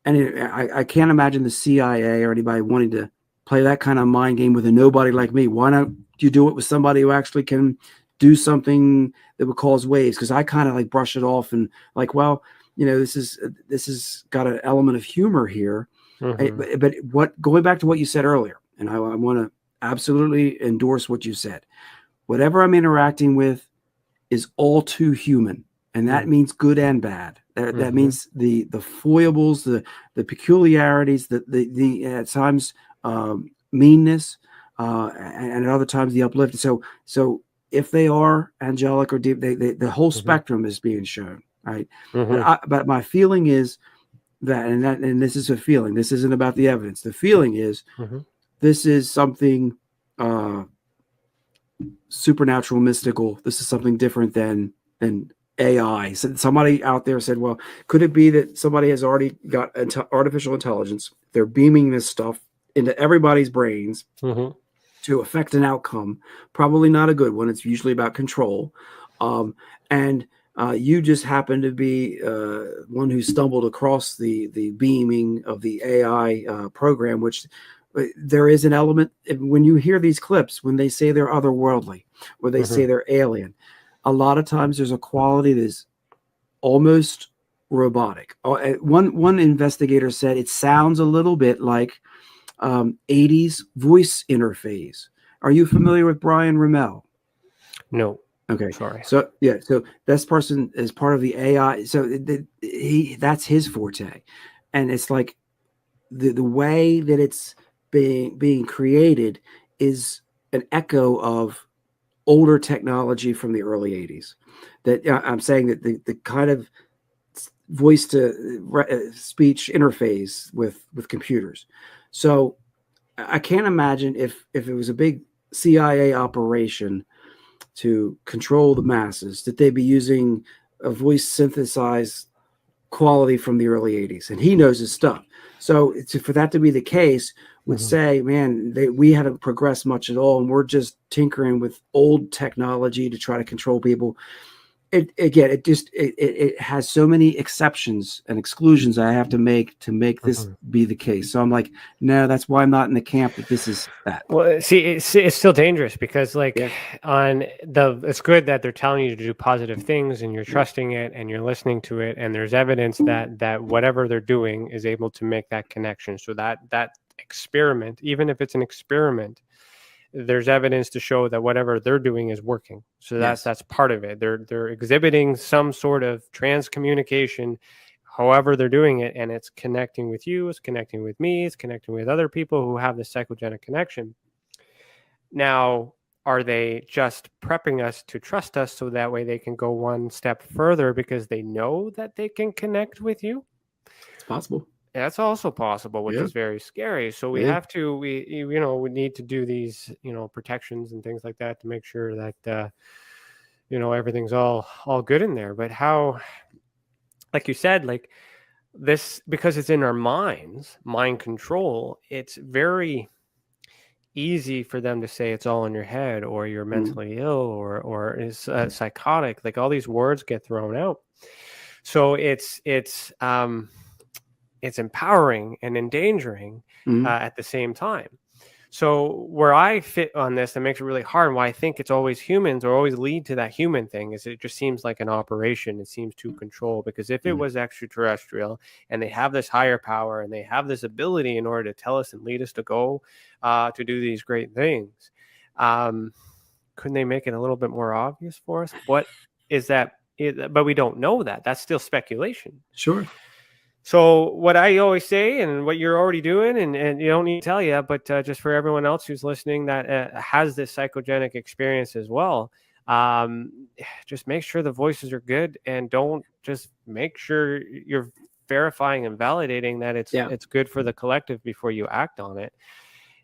[SPEAKER 5] And I can't imagine the CIA or anybody wanting to play that kind of mind game with a nobody like me. Why not you do it with somebody who actually can do something that would cause waves? Because I kind of brush it off and this is got an element of humor here. But going back to what you said earlier, and I want to absolutely endorse what you said. Whatever I'm interacting with is all too human. And that means good and bad. That means the foibles, the peculiarities, the at times meanness, and at other times the uplift. So if they are angelic or deep, the whole spectrum is being shown, right? But my feeling is and this is a feeling. This isn't about the evidence. The feeling is this is something supernatural, mystical. This is something different than AI. So somebody out there said, well, could it be that somebody has already got artificial intelligence? They're beaming this stuff into everybody's brains to affect an outcome, probably not a good one. It's usually about control. And you just happen to be one who stumbled across the beaming of the AI program, which there is an element when you hear these clips, when they say they're otherworldly, or they say they're alien, a lot of times there's a quality that is almost robotic. One investigator said it sounds a little bit like 80s voice interface. Are you familiar with Brian Rommel?
[SPEAKER 4] No.
[SPEAKER 5] Okay.
[SPEAKER 4] Sorry.
[SPEAKER 5] So yeah, so this person is part of the AI. So that's his forte, and it's like the way that it's being created is an echo of older technology from the early 80s. That I'm saying that the kind of voice to speech interface with computers. So I can't imagine if it was a big CIA operation to control the masses, that they'd be using a voice synthesized quality from the early 80s. And he knows his stuff. So for that to be the case would say, man, we haven't progressed much at all. And we're just tinkering with old technology to try to control people. It has so many exceptions and exclusions I have to make this be the case. So I'm like, no, that's why I'm not in the camp that this is that.
[SPEAKER 4] Well, see, it's still dangerous because it's good that they're telling you to do positive things and you're trusting it and you're listening to it, and there's evidence that whatever they're doing is able to make that connection. So that experiment, even if it's an experiment, there's evidence to show that whatever they're doing is working. So that's part of it. They're exhibiting some sort of transcommunication, however they're doing it, and it's connecting with you, it's connecting with me, it's connecting with other people who have this psychogenic connection. Now, are they just prepping us to trust us so that way they can go one step further because they know that they can connect with you?
[SPEAKER 5] It's possible.
[SPEAKER 4] That's also possible, which is very scary. So we have to, we need to do these, protections and things like that to make sure that, everything's all good in there. But how, like you said, like this, because it's in our minds, mind control, it's very easy for them to say it's all in your head, or you're mentally ill, or is psychotic. Like all these words get thrown out. So it's empowering and endangering at the same time. So where I fit on this, that makes it really hard, and why I think it's always humans or always lead to that human thing, is it just seems like an operation. It seems to control, because if it was extraterrestrial and they have this higher power and they have this ability in order to tell us and lead us to go to do these great things, couldn't they make it a little bit more obvious for us? What is that? But we don't know that. That's still speculation.
[SPEAKER 5] Sure.
[SPEAKER 4] So what I always say, and what you're already doing, and you don't need to tell you, but just for everyone else who's listening that has this psychogenic experience as well, just make sure the voices are good, and don't just make sure you're verifying and validating that it's good for the collective before you act on it.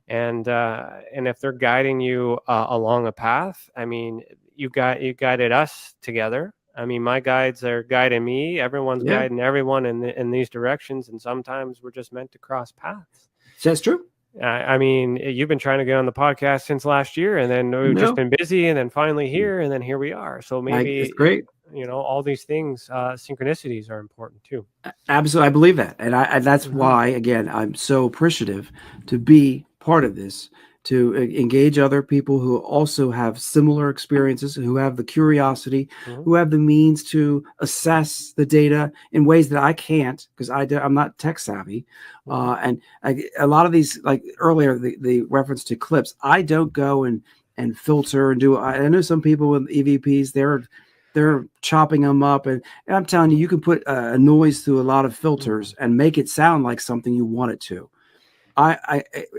[SPEAKER 4] And if they're guiding you along a path, I mean, you guided us together. I mean, my guides are guiding me. Everyone's guiding everyone in these directions. And sometimes we're just meant to cross paths.
[SPEAKER 5] That's true.
[SPEAKER 4] I mean, you've been trying to get on the podcast since last year, and then we've just been busy, and then finally here, and then here we are. So maybe
[SPEAKER 5] it's great.
[SPEAKER 4] All these things, synchronicities are important too.
[SPEAKER 5] Absolutely. I believe that. And that's why, again, I'm so appreciative to be part of this, to engage other people who also have similar experiences, who have the curiosity, who have the means to assess the data in ways that I can't, because I'm not tech savvy. And a lot of these, like earlier, the reference to clips, I don't go and filter and do. I know some people with EVPs, they're chopping them up, and I'm telling you, you can put a noise through a lot of filters and make it sound like something you want it to.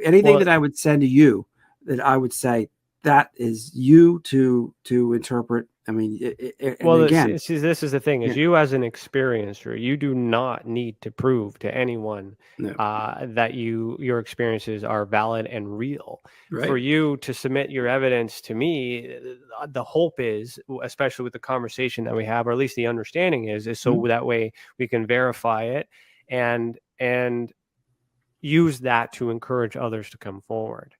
[SPEAKER 5] Anything that I would send to you, that I would say that is you to interpret. I mean,
[SPEAKER 4] this is the thing: is you as an experiencer, you do not need to prove to anyone that your experiences are valid and real. Right. For you to submit your evidence to me, the hope is, especially with the conversation that we have, or at least the understanding is so that way we can verify it and use that to encourage others to come forward.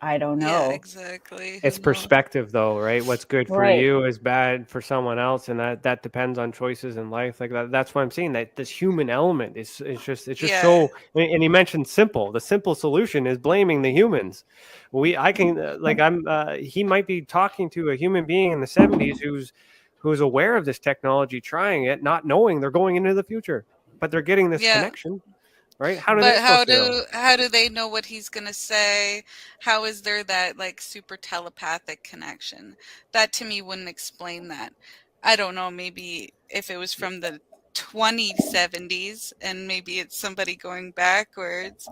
[SPEAKER 3] I don't
[SPEAKER 2] Yeah,
[SPEAKER 3] know.
[SPEAKER 2] exactly.
[SPEAKER 4] It's
[SPEAKER 2] Who knows?
[SPEAKER 4] perspective though, right? What's good for
[SPEAKER 3] Right.
[SPEAKER 4] you is bad for someone else, and that depends on choices in life. Like that's what I'm saying, that this human element is just, it's just
[SPEAKER 2] Yeah,
[SPEAKER 4] so. And he mentioned simple. The simple solution is blaming the humans. I can like I'm he might be talking to a human being in the 70s who's aware of this technology, trying it, not knowing they're going into the future, but they're getting this
[SPEAKER 2] yeah.
[SPEAKER 4] connection, right? How are they
[SPEAKER 2] But
[SPEAKER 4] supposed to know?
[SPEAKER 2] how do they know what he's gonna say? How is there that like super telepathic connection? That to me wouldn't explain that. I don't know, maybe if it was from the 2070s and maybe it's somebody going backwards,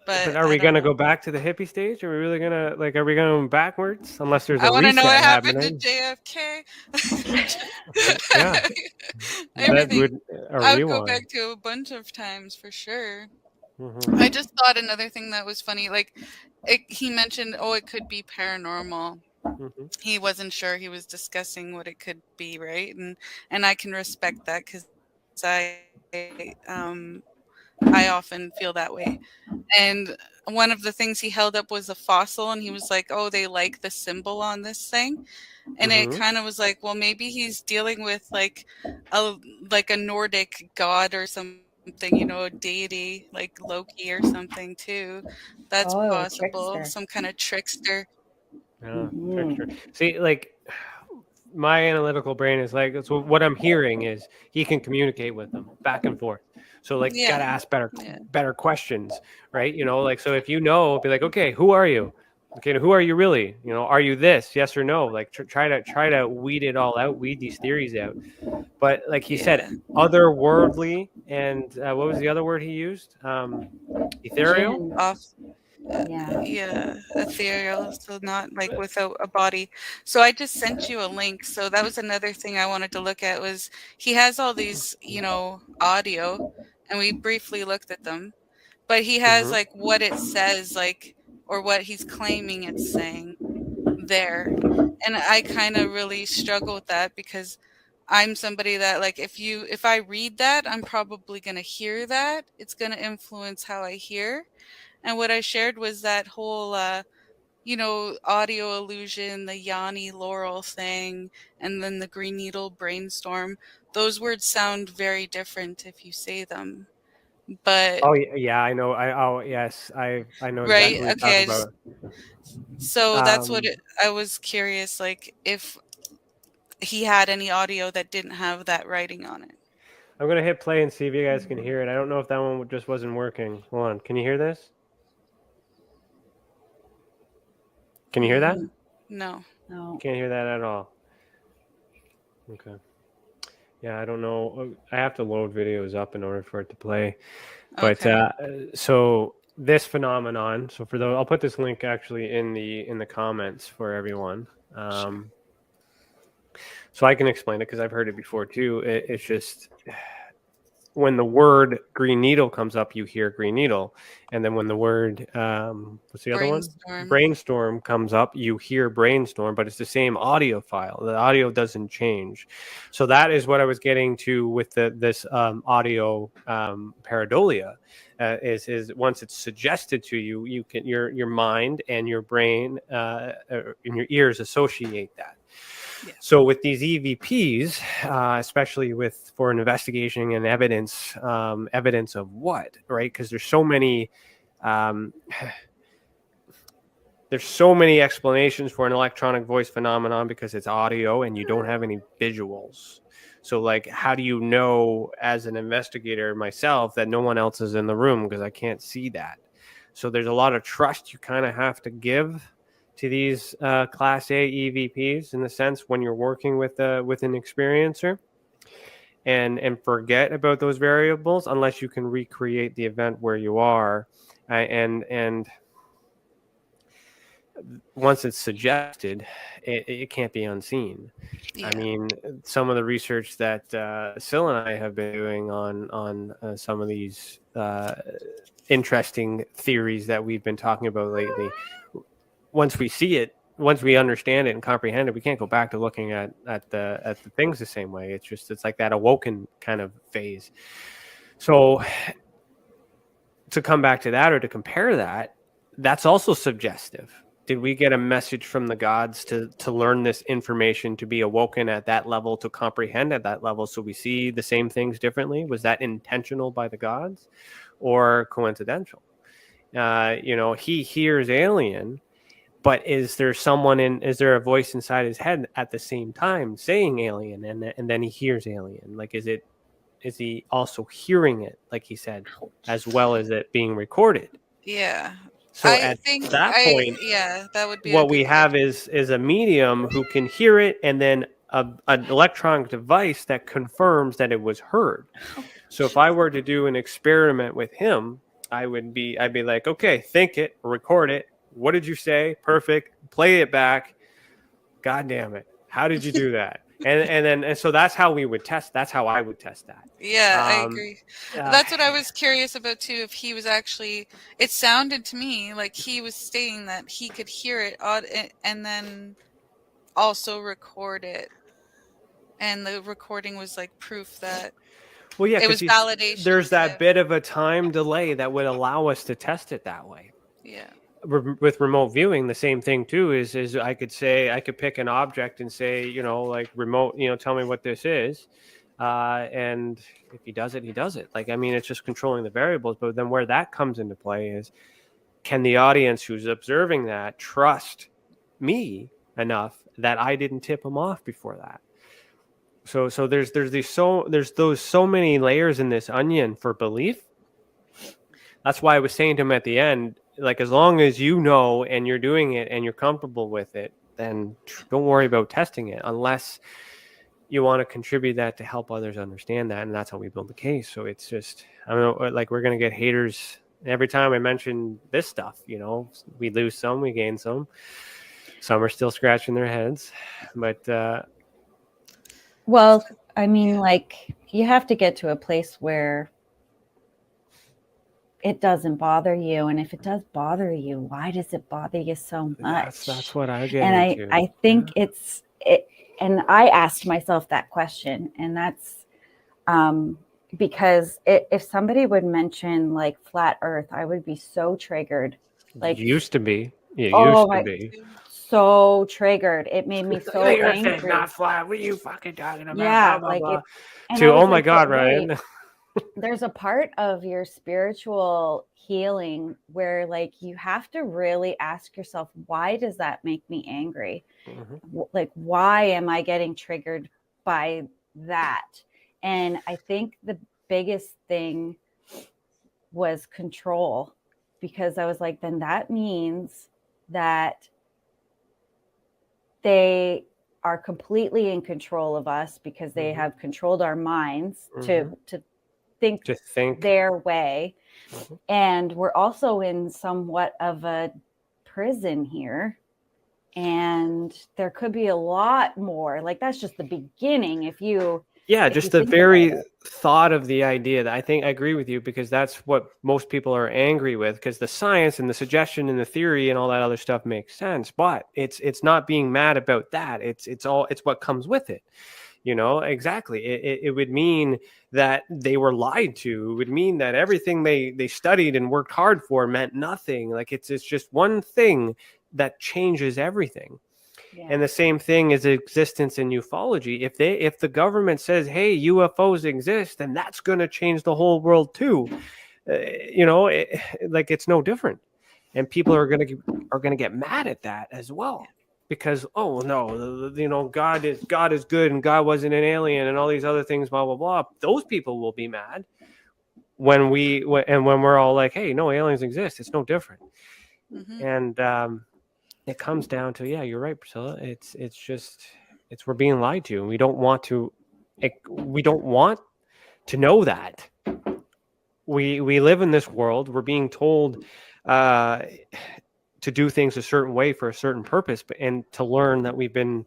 [SPEAKER 4] But
[SPEAKER 2] but
[SPEAKER 4] are
[SPEAKER 2] I
[SPEAKER 4] we
[SPEAKER 2] don't
[SPEAKER 4] gonna
[SPEAKER 2] know.
[SPEAKER 4] go back to the hippie stage? Are we really gonna like? Are we going backwards? Unless there's
[SPEAKER 2] I
[SPEAKER 4] a
[SPEAKER 2] want to know what
[SPEAKER 4] reset
[SPEAKER 2] happened to
[SPEAKER 4] happening.
[SPEAKER 2] JFK.
[SPEAKER 4] Yeah, that
[SPEAKER 2] Everything.
[SPEAKER 4] would a
[SPEAKER 2] I would go
[SPEAKER 4] rewind.
[SPEAKER 2] back to a bunch of times for sure.
[SPEAKER 4] Hmm.
[SPEAKER 2] I just thought another thing that was funny, like he mentioned, oh, it could be paranormal.
[SPEAKER 4] Hmm.
[SPEAKER 2] He wasn't sure. He was discussing what it could be, right? And I can respect that because I um I often feel that way. And one of the things he held up was a fossil, and he was like, "Oh, they like the symbol on this thing." And it
[SPEAKER 4] Hmm.
[SPEAKER 2] kind of was like, well, maybe he's dealing with a like a Nordic god or something, a deity like Loki or something too. That's
[SPEAKER 3] Oh,
[SPEAKER 2] possible.
[SPEAKER 3] trickster.
[SPEAKER 2] Some kind of trickster.
[SPEAKER 4] Yeah, trickster.
[SPEAKER 3] Hmm.
[SPEAKER 4] See, like my analytical brain is like, so what I'm hearing is he can communicate with them back and forth. So like,
[SPEAKER 2] Yeah.
[SPEAKER 4] gotta ask
[SPEAKER 2] Yeah.
[SPEAKER 4] better questions, right? Like, so if you know, be like, okay, who are you? Okay, who are you really? Are you this? Yes or no? Like, try to weed it all out, weed these theories out. But like he said,
[SPEAKER 2] Yeah.
[SPEAKER 4] otherworldly, and what was the other word he used? Ethereal.
[SPEAKER 3] Jinn.
[SPEAKER 2] Off.
[SPEAKER 3] Yeah.
[SPEAKER 2] Yeah, ethereal, so not like without a body. So I just sent you a link. So that was another thing I wanted to look at was he has all these, audio, and we briefly looked at them, but he has
[SPEAKER 4] Hmm.
[SPEAKER 2] like what it says, like, or what he's claiming it's saying there. And I kind of really struggle with that because I'm somebody that like if I read that, I'm probably going to hear that. It's going to influence how I hear. And what I shared was that whole, audio illusion, the Yanni Laurel thing, and then the Green Needle brainstorm. Those words sound very different if you say them. But,
[SPEAKER 4] Oh yeah, I know. Oh yes, I know
[SPEAKER 2] right?
[SPEAKER 4] exactly what you're
[SPEAKER 2] Okay.
[SPEAKER 4] talking about.
[SPEAKER 2] So that's what
[SPEAKER 4] Um,
[SPEAKER 2] I was curious, like, if he had any audio that didn't have that writing on it.
[SPEAKER 4] I'm gonna hit play and see if you guys can hear it. I don't know if that one just wasn't working. Hold on, can you hear this? Can you hear that?
[SPEAKER 2] No.
[SPEAKER 3] No.
[SPEAKER 4] Can't hear that at all. Okay. Yeah, I don't know. I have to load videos up in order for it to play. But
[SPEAKER 2] Okay.
[SPEAKER 4] so this phenomenon. So for I'll put this link actually in the comments for everyone. So I can explain it because I've heard it before too. It's just when the word green needle comes up, you hear green needle. And then when the word, what's the other one?
[SPEAKER 2] Brainstorm.
[SPEAKER 4] Brainstorm comes up, you hear brainstorm, but it's the same audio file. The audio doesn't change. So that is what I was getting to with this audio pareidolia. Is once it's suggested to you, you can your mind and your brain and your ears associate that.
[SPEAKER 2] Yeah.
[SPEAKER 4] So with these EVPs, especially for an investigation and evidence of what, right? Because there's so many explanations for an electronic voice phenomenon because it's audio and you don't have any visuals. So like, how do you know as an investigator myself that no one else is in the room because I can't see that? So there's a lot of trust you kind of have to give to these Class A EVPs in the sense when you're working with an experiencer, and forget about those variables unless you can recreate the event where you are, and once it's suggested, it can't be unseen.
[SPEAKER 2] Yeah.
[SPEAKER 4] I mean, some of the research that Sil and I have been doing on some of these interesting theories that we've been talking about lately. Once we see it, once we understand it and comprehend it, we can't go back to looking at the things the same way. It's like that awoken kind of phase. So to come back to that or to compare that, that's also suggestive. did we get a message from the gods to learn this information, to be awoken at that level, to comprehend at that level, so we see the same things differently? Was that intentional by the gods or coincidental? He hears alien, but is there a voice inside his head at the same time saying alien, and then he hears alien? Like, is he also hearing it, like he said, as well as it being recorded?
[SPEAKER 2] Yeah.
[SPEAKER 4] So at that point,
[SPEAKER 2] that would be
[SPEAKER 4] what we have is a medium who can hear it, and then an electronic device that confirms that it was heard. So if I were to do an experiment with him, I'd be like, okay, think it, record it. What did you say? Perfect. Play it back. God damn it. How did you do that? And so that's how we would test. That's how I would test that.
[SPEAKER 2] Yeah, I agree. That's what I was curious about too. If he was actually, it sounded to me like he was stating that he could hear it and then also record it. And the recording was like proof that it was validation.
[SPEAKER 4] There's that bit of a time delay that would allow us to test it that way.
[SPEAKER 2] Yeah.
[SPEAKER 4] With remote viewing, the same thing too is I could pick an object and say, like, remote, tell me what this is. And if he does it. Like, I mean, it's just controlling the variables. But then where that comes into play is, can the audience who's observing that trust me enough that I didn't tip them off before that? So there's those so many layers in this onion for belief. That's why I was saying to him at the end, like, as long as you know and you're doing it and you're comfortable with it, then don't worry about testing it, unless you want to contribute that to help others understand that. And that's how we build the case. So it's just, I don't know, like, we're going to get haters every time I mention this stuff. We lose some, we gain some. Some are still scratching their heads, but
[SPEAKER 3] well, I mean, like, you have to get to a place where it doesn't bother you. And if it does bother you, why does it bother you so much?
[SPEAKER 4] That's what I get
[SPEAKER 3] into. And I think it's and I asked myself that question, and that's because if somebody would mention like flat earth, I would be so triggered. Like,
[SPEAKER 4] used to be.
[SPEAKER 3] So triggered. It made me so angry.
[SPEAKER 4] Not flat. What are you fucking talking about?
[SPEAKER 3] Yeah,
[SPEAKER 4] blah, blah,
[SPEAKER 3] like
[SPEAKER 4] blah. Oh my God, Ryan.
[SPEAKER 3] There's a part of your spiritual healing where, like, you have to really ask yourself, why does that make me angry? Mm-hmm. Like, why am I getting triggered by that? And I think the biggest thing was control, because I was like, then that means that they are completely in control of us, because they have controlled our minds to think their way. Mm-hmm. And we're also in somewhat of a prison here. And there could be a lot more. Like, that's just the beginning. If
[SPEAKER 4] just the very thought of the idea, that I think I agree with you, because that's what most people are angry with, because the science and the suggestion and the theory and all that other stuff makes sense, but it's not being mad about that. It's what comes with it. Exactly. It would mean that they were lied to. It would mean that everything they studied and worked hard for meant nothing. Like, it's just one thing that changes everything. Yeah. And the same thing is existence in ufology. If the government says, hey, UFOs exist, then that's going to change the whole world too. Like, it's no different. And people are going to get mad at that as well. Because, oh no, God is good, and God wasn't an alien, and all these other things, blah blah blah. Those people will be mad when we're all like, hey, no, aliens exist. It's no different. Mm-hmm. And it comes down to, yeah, you're right, Priscilla. It's we're being lied to, and we don't want to know that. We live in this world. We're being told to do things a certain way for a certain purpose, and to learn that we've been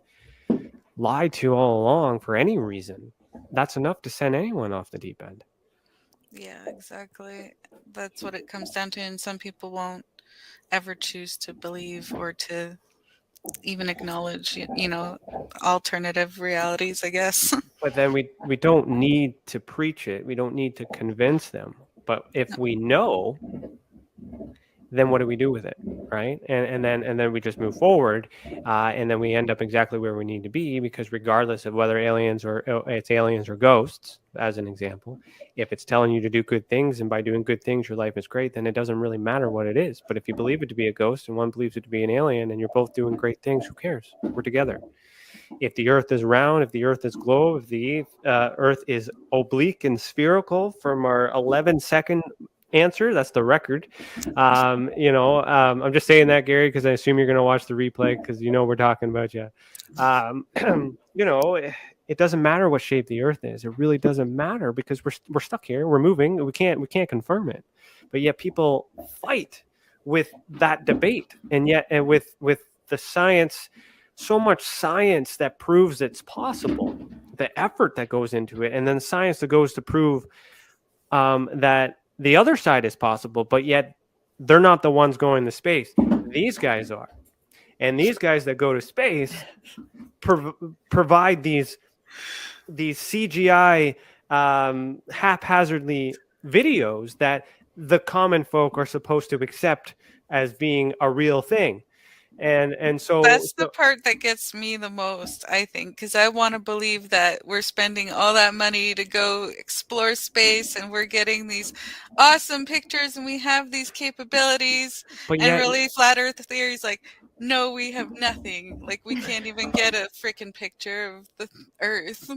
[SPEAKER 4] lied to all along for any reason, that's enough to send anyone off the deep end.
[SPEAKER 2] Yeah, exactly. That's what it comes down to. And some people won't ever choose to believe or to even acknowledge, alternative realities, I guess.
[SPEAKER 4] But then we don't need to preach it. We don't need to convince them. But if we know, then what do we do with it? right? And then we just move forward, and then we end up exactly where we need to be, because regardless of whether it's aliens or ghosts, as an example, if it's telling you to do good things, and by doing good things your life is great, then it doesn't really matter what it is. But if you believe it to be a ghost and one believes it to be an alien, and you're both doing great things, who cares? We're together. If the earth is round, if the earth is globe, if the earth is oblique and spherical, from our 11-second answer, that's the record. I'm just saying that, Gary, because I assume you're going to watch the replay, because we're talking about you. It doesn't matter what shape the earth is. It really doesn't matter, because we're stuck here. We're moving. We can't confirm it. But yet people fight with that debate, and with the science. So much science that proves it's possible, the effort that goes into it, and then science that goes to prove that the other side is possible, but yet they're not the ones going to space. These guys are. And these guys that go to space provide these CGI haphazardly videos that the common folk are supposed to accept as being a real thing. And so
[SPEAKER 2] that's the part that gets me the most, I think, because I want to believe that we're spending all that money to go explore space, and we're getting these awesome pictures, and we have these capabilities, and really flat earth theories like, no, we have nothing. Like, we can't even get a freaking picture of the earth.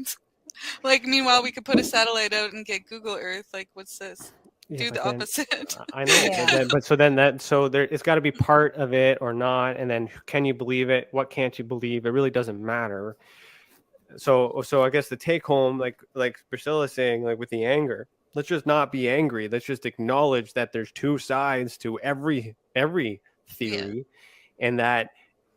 [SPEAKER 2] Like, meanwhile, we could put a satellite out and get Google Earth. Like, what's this? Do the opposite.
[SPEAKER 4] I know.
[SPEAKER 3] Yeah.
[SPEAKER 4] So there, it's got to be part of it or not. And then, can you believe it? What can't you believe? It really doesn't matter. So I guess the take home, like Priscilla's saying, like with the anger, let's just not be angry. Let's just acknowledge that there's two sides to every theory, and that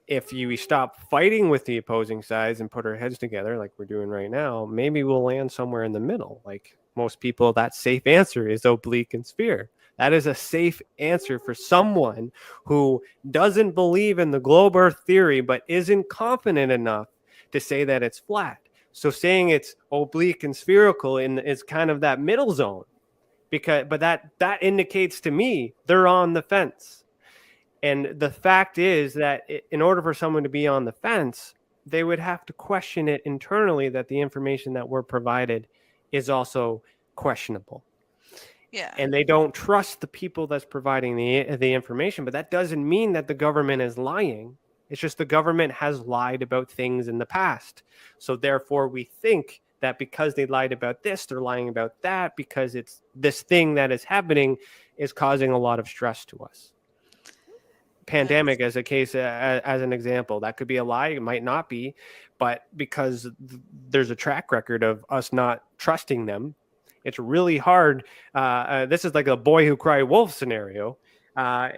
[SPEAKER 4] if we stop fighting with the opposing sides and put our heads together, like we're doing right now, maybe we'll land somewhere in the middle. Like most people, that safe answer is oblique and sphere. That is a safe answer for someone who doesn't believe in the globe earth theory, but isn't confident enough to say that it's flat. So saying it's oblique and spherical is kind of that middle zone, but that indicates to me they're on the fence. And the fact is that in order for someone to be on the fence, they would have to question it internally, that the information that we're provided is also questionable.
[SPEAKER 2] Yeah.
[SPEAKER 4] And they don't trust the people that's providing the information, but that doesn't mean that the government is lying. It's just the government has lied about things in the past. So therefore we think that because they lied about this, they're lying about that, because it's this thing that is happening is causing a lot of stress to us. Pandemic as a case, as an example, that could be a lie. It might not be, but because there's a track record of us not trusting them, it's really hard. This is like a boy who cried wolf scenario, and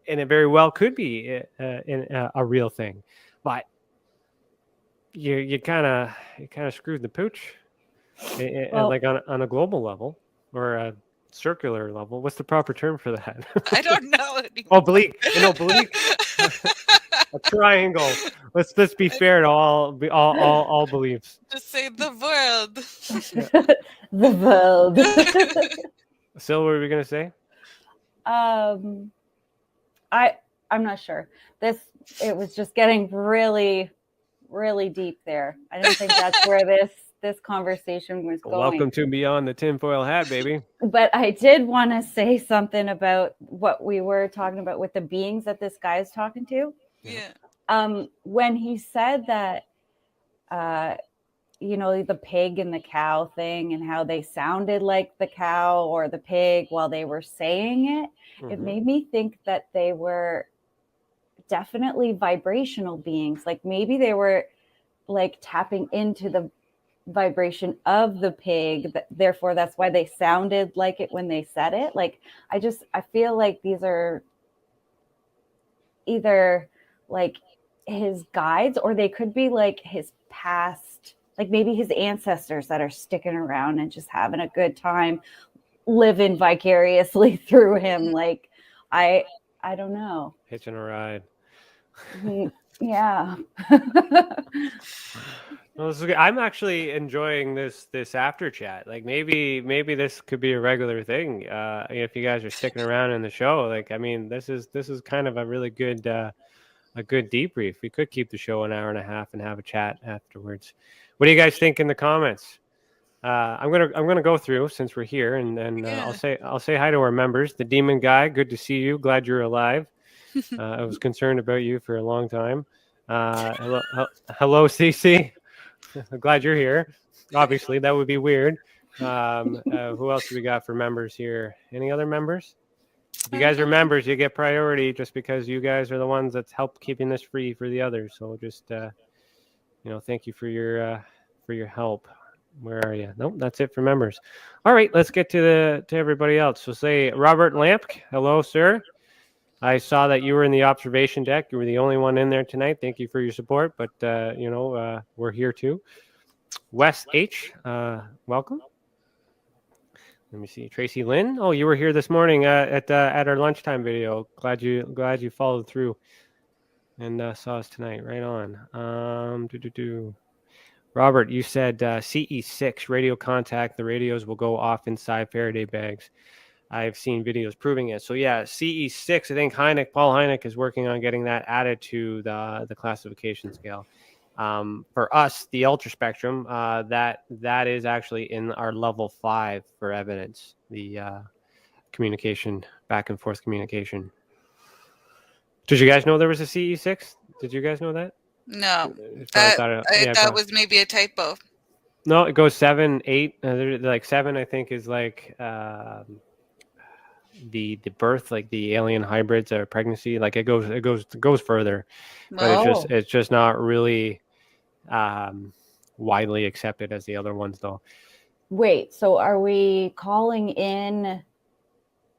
[SPEAKER 4] it very well could be a real thing, but you kind of screwed the pooch, like on a global level or a circular level. What's the proper term for that?
[SPEAKER 2] I don't know anymore.
[SPEAKER 4] Oblique. A triangle. Let's be fair to all beliefs.
[SPEAKER 2] Just say the world.
[SPEAKER 3] The world.
[SPEAKER 4] Sil, what were we gonna say?
[SPEAKER 3] I'm not sure. It was just getting really, really deep there. I didn't think that's where this conversation was going.
[SPEAKER 4] Welcome to Beyond the Tinfoil Hat, baby.
[SPEAKER 3] But I did want to say something about what we were talking about with the beings that this guy is talking to.
[SPEAKER 2] Yeah.
[SPEAKER 3] When he said that, the pig and the cow thing, and how they sounded like the cow or the pig while they were saying it, it made me think that they were definitely vibrational beings. Like maybe they were like tapping into the vibration of the pig, therefore that's why they sounded like it when they said it. Like I feel like these are either like his guides, or they could be like his past, like maybe his ancestors that are sticking around and just having a good time living vicariously through him. Like I don't know,
[SPEAKER 4] hitching a ride.
[SPEAKER 3] Yeah.
[SPEAKER 4] Well, this is good. I'm actually enjoying this after chat. Like maybe this could be a regular thing. If you guys are sticking around in the show, like I mean, this is kind of a really good a good debrief. We could keep the show an hour and a half and have a chat afterwards. What do you guys think in the comments? I'm gonna go through since we're here, and then I'll say hi to our members. The Demon Guy, good to see you. Glad you're alive. I was concerned about you for a long time. Hello, Stacey. I'm glad you're here. Obviously, that would be weird. Who else do we got for members here? Any other members? If you guys are members, you get priority just because you guys are the ones that help keeping this free for the others. So just thank you for your help. Where are you? Nope, that's it for members. All right, let's get to everybody else. So say Robert Lamp. Hello, sir. I saw that you were in the observation deck. You were the only one in there tonight. Thank you for your support. But we're here too. Wes H. Welcome. Let me see. Tracy Lynn. Oh, you were here this morning at our lunchtime video. Glad you followed through and saw us tonight. Right on. Robert, you said CE6 radio contact. The radios will go off inside Faraday bags. I've seen videos proving it. So yeah, CE6. I think Paul Hynek is working on getting that added to the classification scale. For us, the ultra spectrum, that is actually in our level 5 for evidence. The communication, back and forth communication. Did you guys know there was a CE6? Did you guys know that?
[SPEAKER 2] No, that was maybe a typo.
[SPEAKER 4] No, it goes 7, 8. Like 7, I think, is like the birth, like the alien hybrids or pregnancy. Like it goes further, but it's just not really widely accepted as the other ones, though.
[SPEAKER 3] Wait, so are we calling in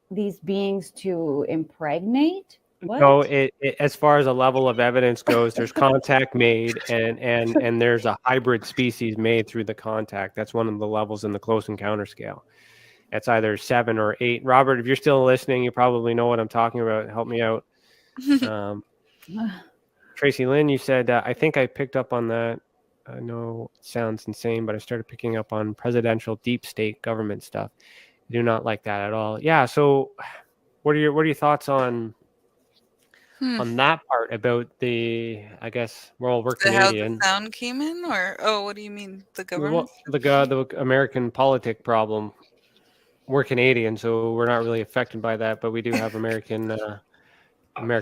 [SPEAKER 3] these beings to impregnate? What?
[SPEAKER 4] No, it as far as a level of evidence goes, there's contact made and there's a hybrid species made through the contact. That's one of the levels in the close encounter scale. It's either 7 or 8. Robert, if you're still listening, you probably know what I'm talking about. Help me out. Tracy Lynn, you said, I think I picked up on that. I know it sounds insane, but I started picking up on presidential deep state government stuff. I do not like that at all. Yeah. So what are your thoughts on that part about the, I guess, well, we're Canadian.
[SPEAKER 2] How the sound came in, or what do you mean, the government?
[SPEAKER 4] Well, the American politic problem. We're Canadian, so we're not really affected by that, but we do have American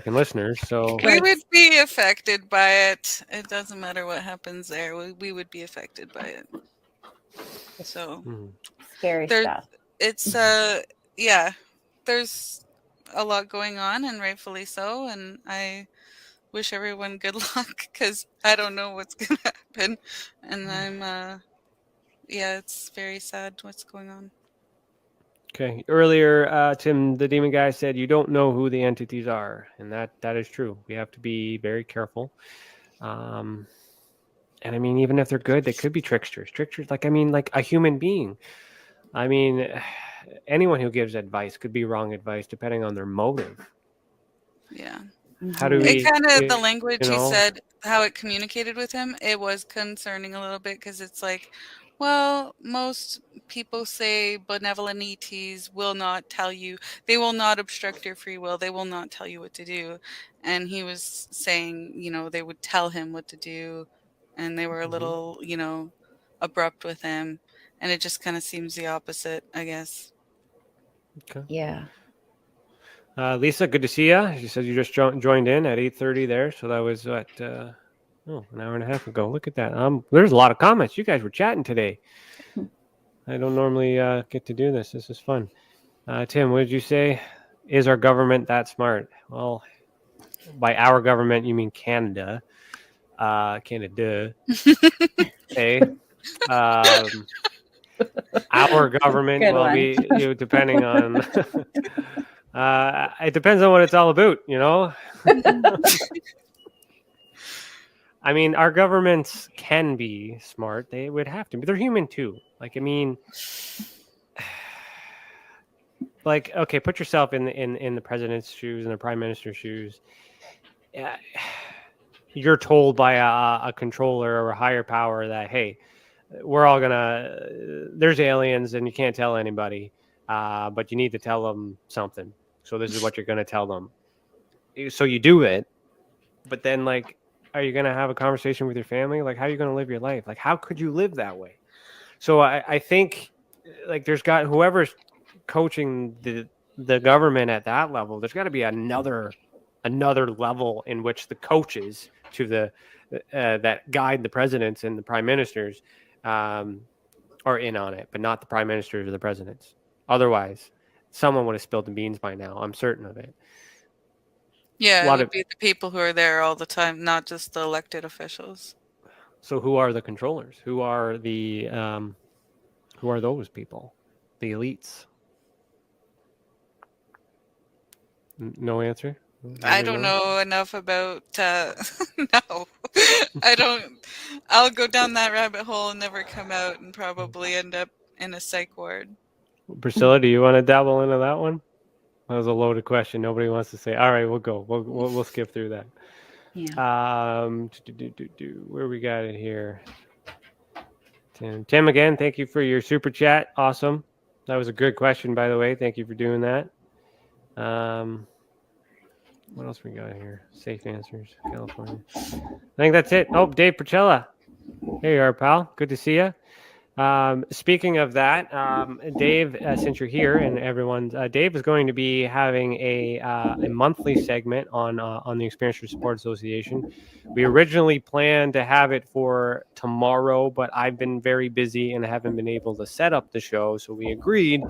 [SPEAKER 4] listeners. So
[SPEAKER 2] we would be affected by it. It doesn't matter what happens there. We would be affected by it. So
[SPEAKER 3] scary stuff.
[SPEAKER 2] It's there's a lot going on, and rightfully so. And I wish everyone good luck because I don't know what's gonna happen, and I'm it's very sad what's going on.
[SPEAKER 4] Okay. Earlier, Tim, the Demon Guy, said you don't know who the entities are, and that is true. We have to be very careful. And I mean, even if they're good, they could be tricksters. Like a human being. I mean, anyone who gives advice could be wrong advice depending on their motive.
[SPEAKER 2] Yeah.
[SPEAKER 4] How do we?
[SPEAKER 2] It kind of the language he said, how it communicated with him, it was concerning a little bit because it's like, well, most people say benevolent ETs will not tell you, they will not obstruct your free will, they will not tell you what to do. And he was saying, they would tell him what to do, and they were a little, abrupt with him. And it just kind of seems the opposite, I guess.
[SPEAKER 4] Okay.
[SPEAKER 3] Yeah.
[SPEAKER 4] Lisa, good to see you. She said you just joined in at 8:30 there, so that was what an hour and a half ago. Look at that. There's a lot of comments. You guys were chatting today. I don't normally get to do this. This is fun. Tim, what did you say? Is our government that smart? Well, by our government, you mean Canada. Canada. Okay. Our government, depending on... it depends on what it's all about, I mean, our governments can be smart. They would have to be. They're human too. Like, I mean, like, okay, put yourself in the president's shoes and the prime minister's shoes. you're told by a controller or a higher power that, hey, we're all there's aliens and you can't tell anybody, but you need to tell them something. So this is what you're going to tell them. So you do it, but then like, are you going to have a conversation with your family? Like, how are you going to live your life? Like, how could you live that way? So I think like whoever's coaching the government at that level, there's got to be another level in which the coaches to the that guide the presidents and the prime ministers are in on it, but not the prime ministers or the presidents. Otherwise, someone would have spilled the beans by now. I'm certain of it.
[SPEAKER 2] Yeah, it would be the people who are there all the time, not just the elected officials.
[SPEAKER 4] So who are the controllers? Who are those people? The elites? No answer?
[SPEAKER 2] I don't know enough about no. I don't. I'll go down that rabbit hole and never come out and probably end up in a psych ward.
[SPEAKER 4] Priscilla, do you want to dabble into that one? That was a loaded question. Nobody wants to say. All right, we'll go. We'll skip through that.
[SPEAKER 3] Yeah.
[SPEAKER 4] Where we got it here? Tim again. Thank you for your super chat. Awesome. That was a good question, by the way. Thank you for doing that. What else we got here? Safe answers, California. I think that's it. Oh, Dave Percella. There you are, pal. Good to see you. Speaking of that, Dave, since you're here and everyone's, Dave is going to be having a monthly segment on the Experiencers Support Association. We originally planned to have it for tomorrow, but I've been very busy and I haven't been able to set up the show. So we agreed,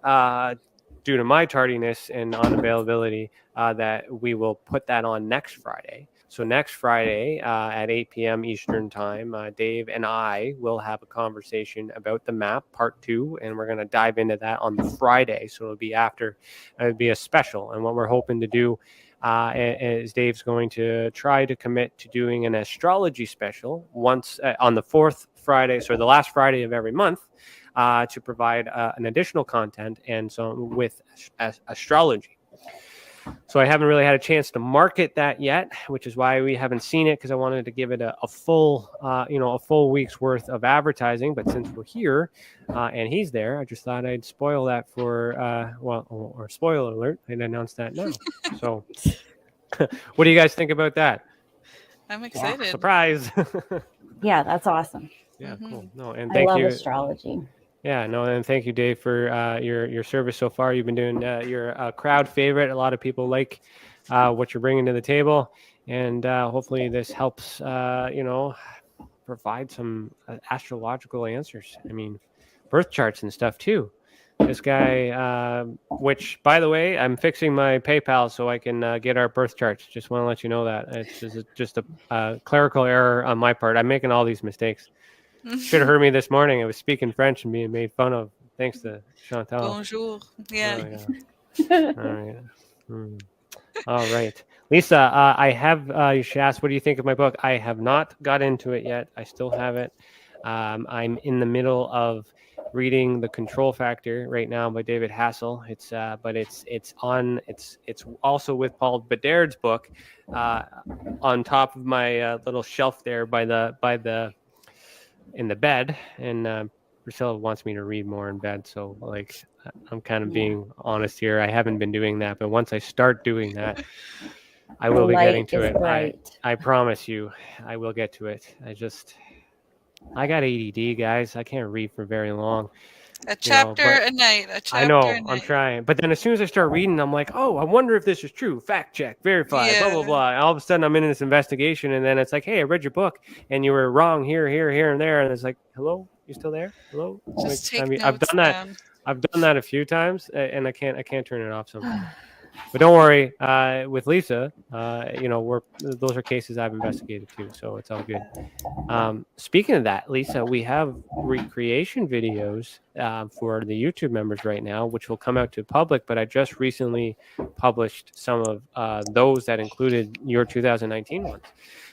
[SPEAKER 4] due to my tardiness and unavailability, that we will put that on next Friday. So next Friday at 8 p.m. Eastern time, Dave and I will have a conversation about the map, part 2, and we're going to dive into that on the Friday. So it'll be a special. And what we're hoping to do is Dave's going to try to commit to doing an astrology special once on the fourth Friday, so the last Friday of every month, to provide an additional content and so with astrology. So I haven't really had a chance to market that yet, which is why we haven't seen it, because I wanted to give it a full week's worth of advertising. But since we're here and he's there, I just thought I'd spoil that or spoiler alert, I'd announce that now. So what do you guys think about that?
[SPEAKER 2] I'm excited.
[SPEAKER 4] Yeah, surprise.
[SPEAKER 3] Yeah, that's awesome.
[SPEAKER 4] Yeah, cool. No, and
[SPEAKER 3] I love
[SPEAKER 4] you.
[SPEAKER 3] Astrology.
[SPEAKER 4] Yeah, no, and thank you, Dave, for your service so far. You've been doing you're a crowd favorite. A lot of people like what you're bringing to the table, and hopefully this helps provide some astrological answers. I mean, birth charts and stuff too. This guy, which by the way, I'm fixing my PayPal so I can get our birth charts. Just want to let you know that it's just a clerical error on my part. I'm making all these mistakes. Should have heard me this morning. I was speaking French and being made fun of. Thanks to Chantal.
[SPEAKER 2] Bonjour. Yeah.
[SPEAKER 4] Oh, yeah. All right. All right. Lisa, I have, you should ask, what do you think of my book? I have not got into it yet. I still have it. I'm in the middle of reading The Control Factor right now by David Hassel. It's also with Paul Bedard's book on top of my little shelf there in the bed, and Priscilla wants me to read more in bed, so like I'm kind of being honest here. I haven't been doing that, but once I start doing that, I will be getting to it. I promise you, I will get to it. I got ADD, guys. I can't read for very long.
[SPEAKER 2] A chapter a night.
[SPEAKER 4] I know, I'm trying. But then as soon as I start reading, I'm like, oh, I wonder if this is true. Fact check, verify, blah, blah, blah. And all of a sudden I'm in this investigation, and then it's like, hey, I read your book and you were wrong here, and there. And it's like, hello, you still there? Hello?
[SPEAKER 2] Just take notes
[SPEAKER 4] I've done that.
[SPEAKER 2] down.
[SPEAKER 4] I've done that a few times, and I can't turn it off sometimes. But don't worry, with Lisa, those are cases I've investigated too, so it's all good. Speaking of that, Lisa, we have recreation videos for the YouTube members right now, which will come out to public. But I just recently published some of those that included your 2019 ones.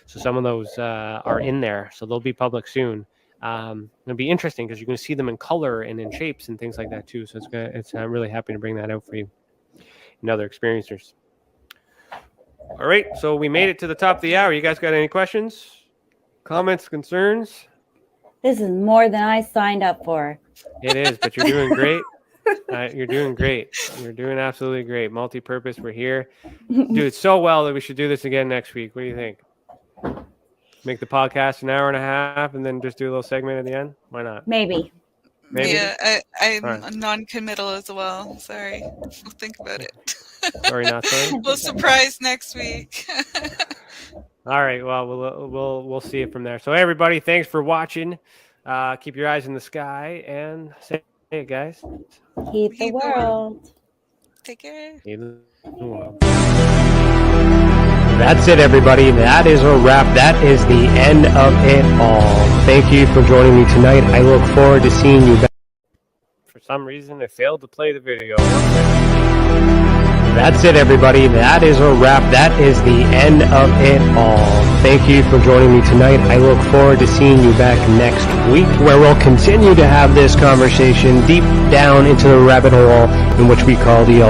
[SPEAKER 4] So some of those are in there, so they'll be public soon. It'll be interesting because you're going to see them in color and in shapes and things like that too. So I'm really happy to bring that out for you and other experiencers. All right, so we made it to the top of the hour. You guys got any questions, comments, concerns?
[SPEAKER 3] This is more than I signed up for.
[SPEAKER 4] It is, but you're doing great. You're doing great. You're doing absolutely great. Multi-purpose, we're here. Do it so well that we should do this again next week. What do you think? Make the podcast an hour and a half and then just do a little segment at the end? Why not?
[SPEAKER 3] Maybe.
[SPEAKER 2] Yeah, I'm
[SPEAKER 4] Right.
[SPEAKER 2] non-committal as well. Sorry. We'll think about it.
[SPEAKER 4] Sorry, not sorry.
[SPEAKER 2] We'll surprise next week.
[SPEAKER 4] All right. Well, we'll see it from there. So everybody, thanks for watching. Keep your eyes in the sky and say it, guys.
[SPEAKER 3] Heat the
[SPEAKER 2] Heat the
[SPEAKER 3] world.
[SPEAKER 2] Take care.
[SPEAKER 4] That's it, everybody. That is a wrap. That is the end of it all. Thank you for joining me tonight. I look forward to seeing you back. For some reason, I failed to play the video. That's it, everybody. That is a wrap. That is the end of it all. Thank you for joining me tonight. I look forward to seeing you back next week, where we'll continue to have this conversation deep down into the rabbit hole in which we call the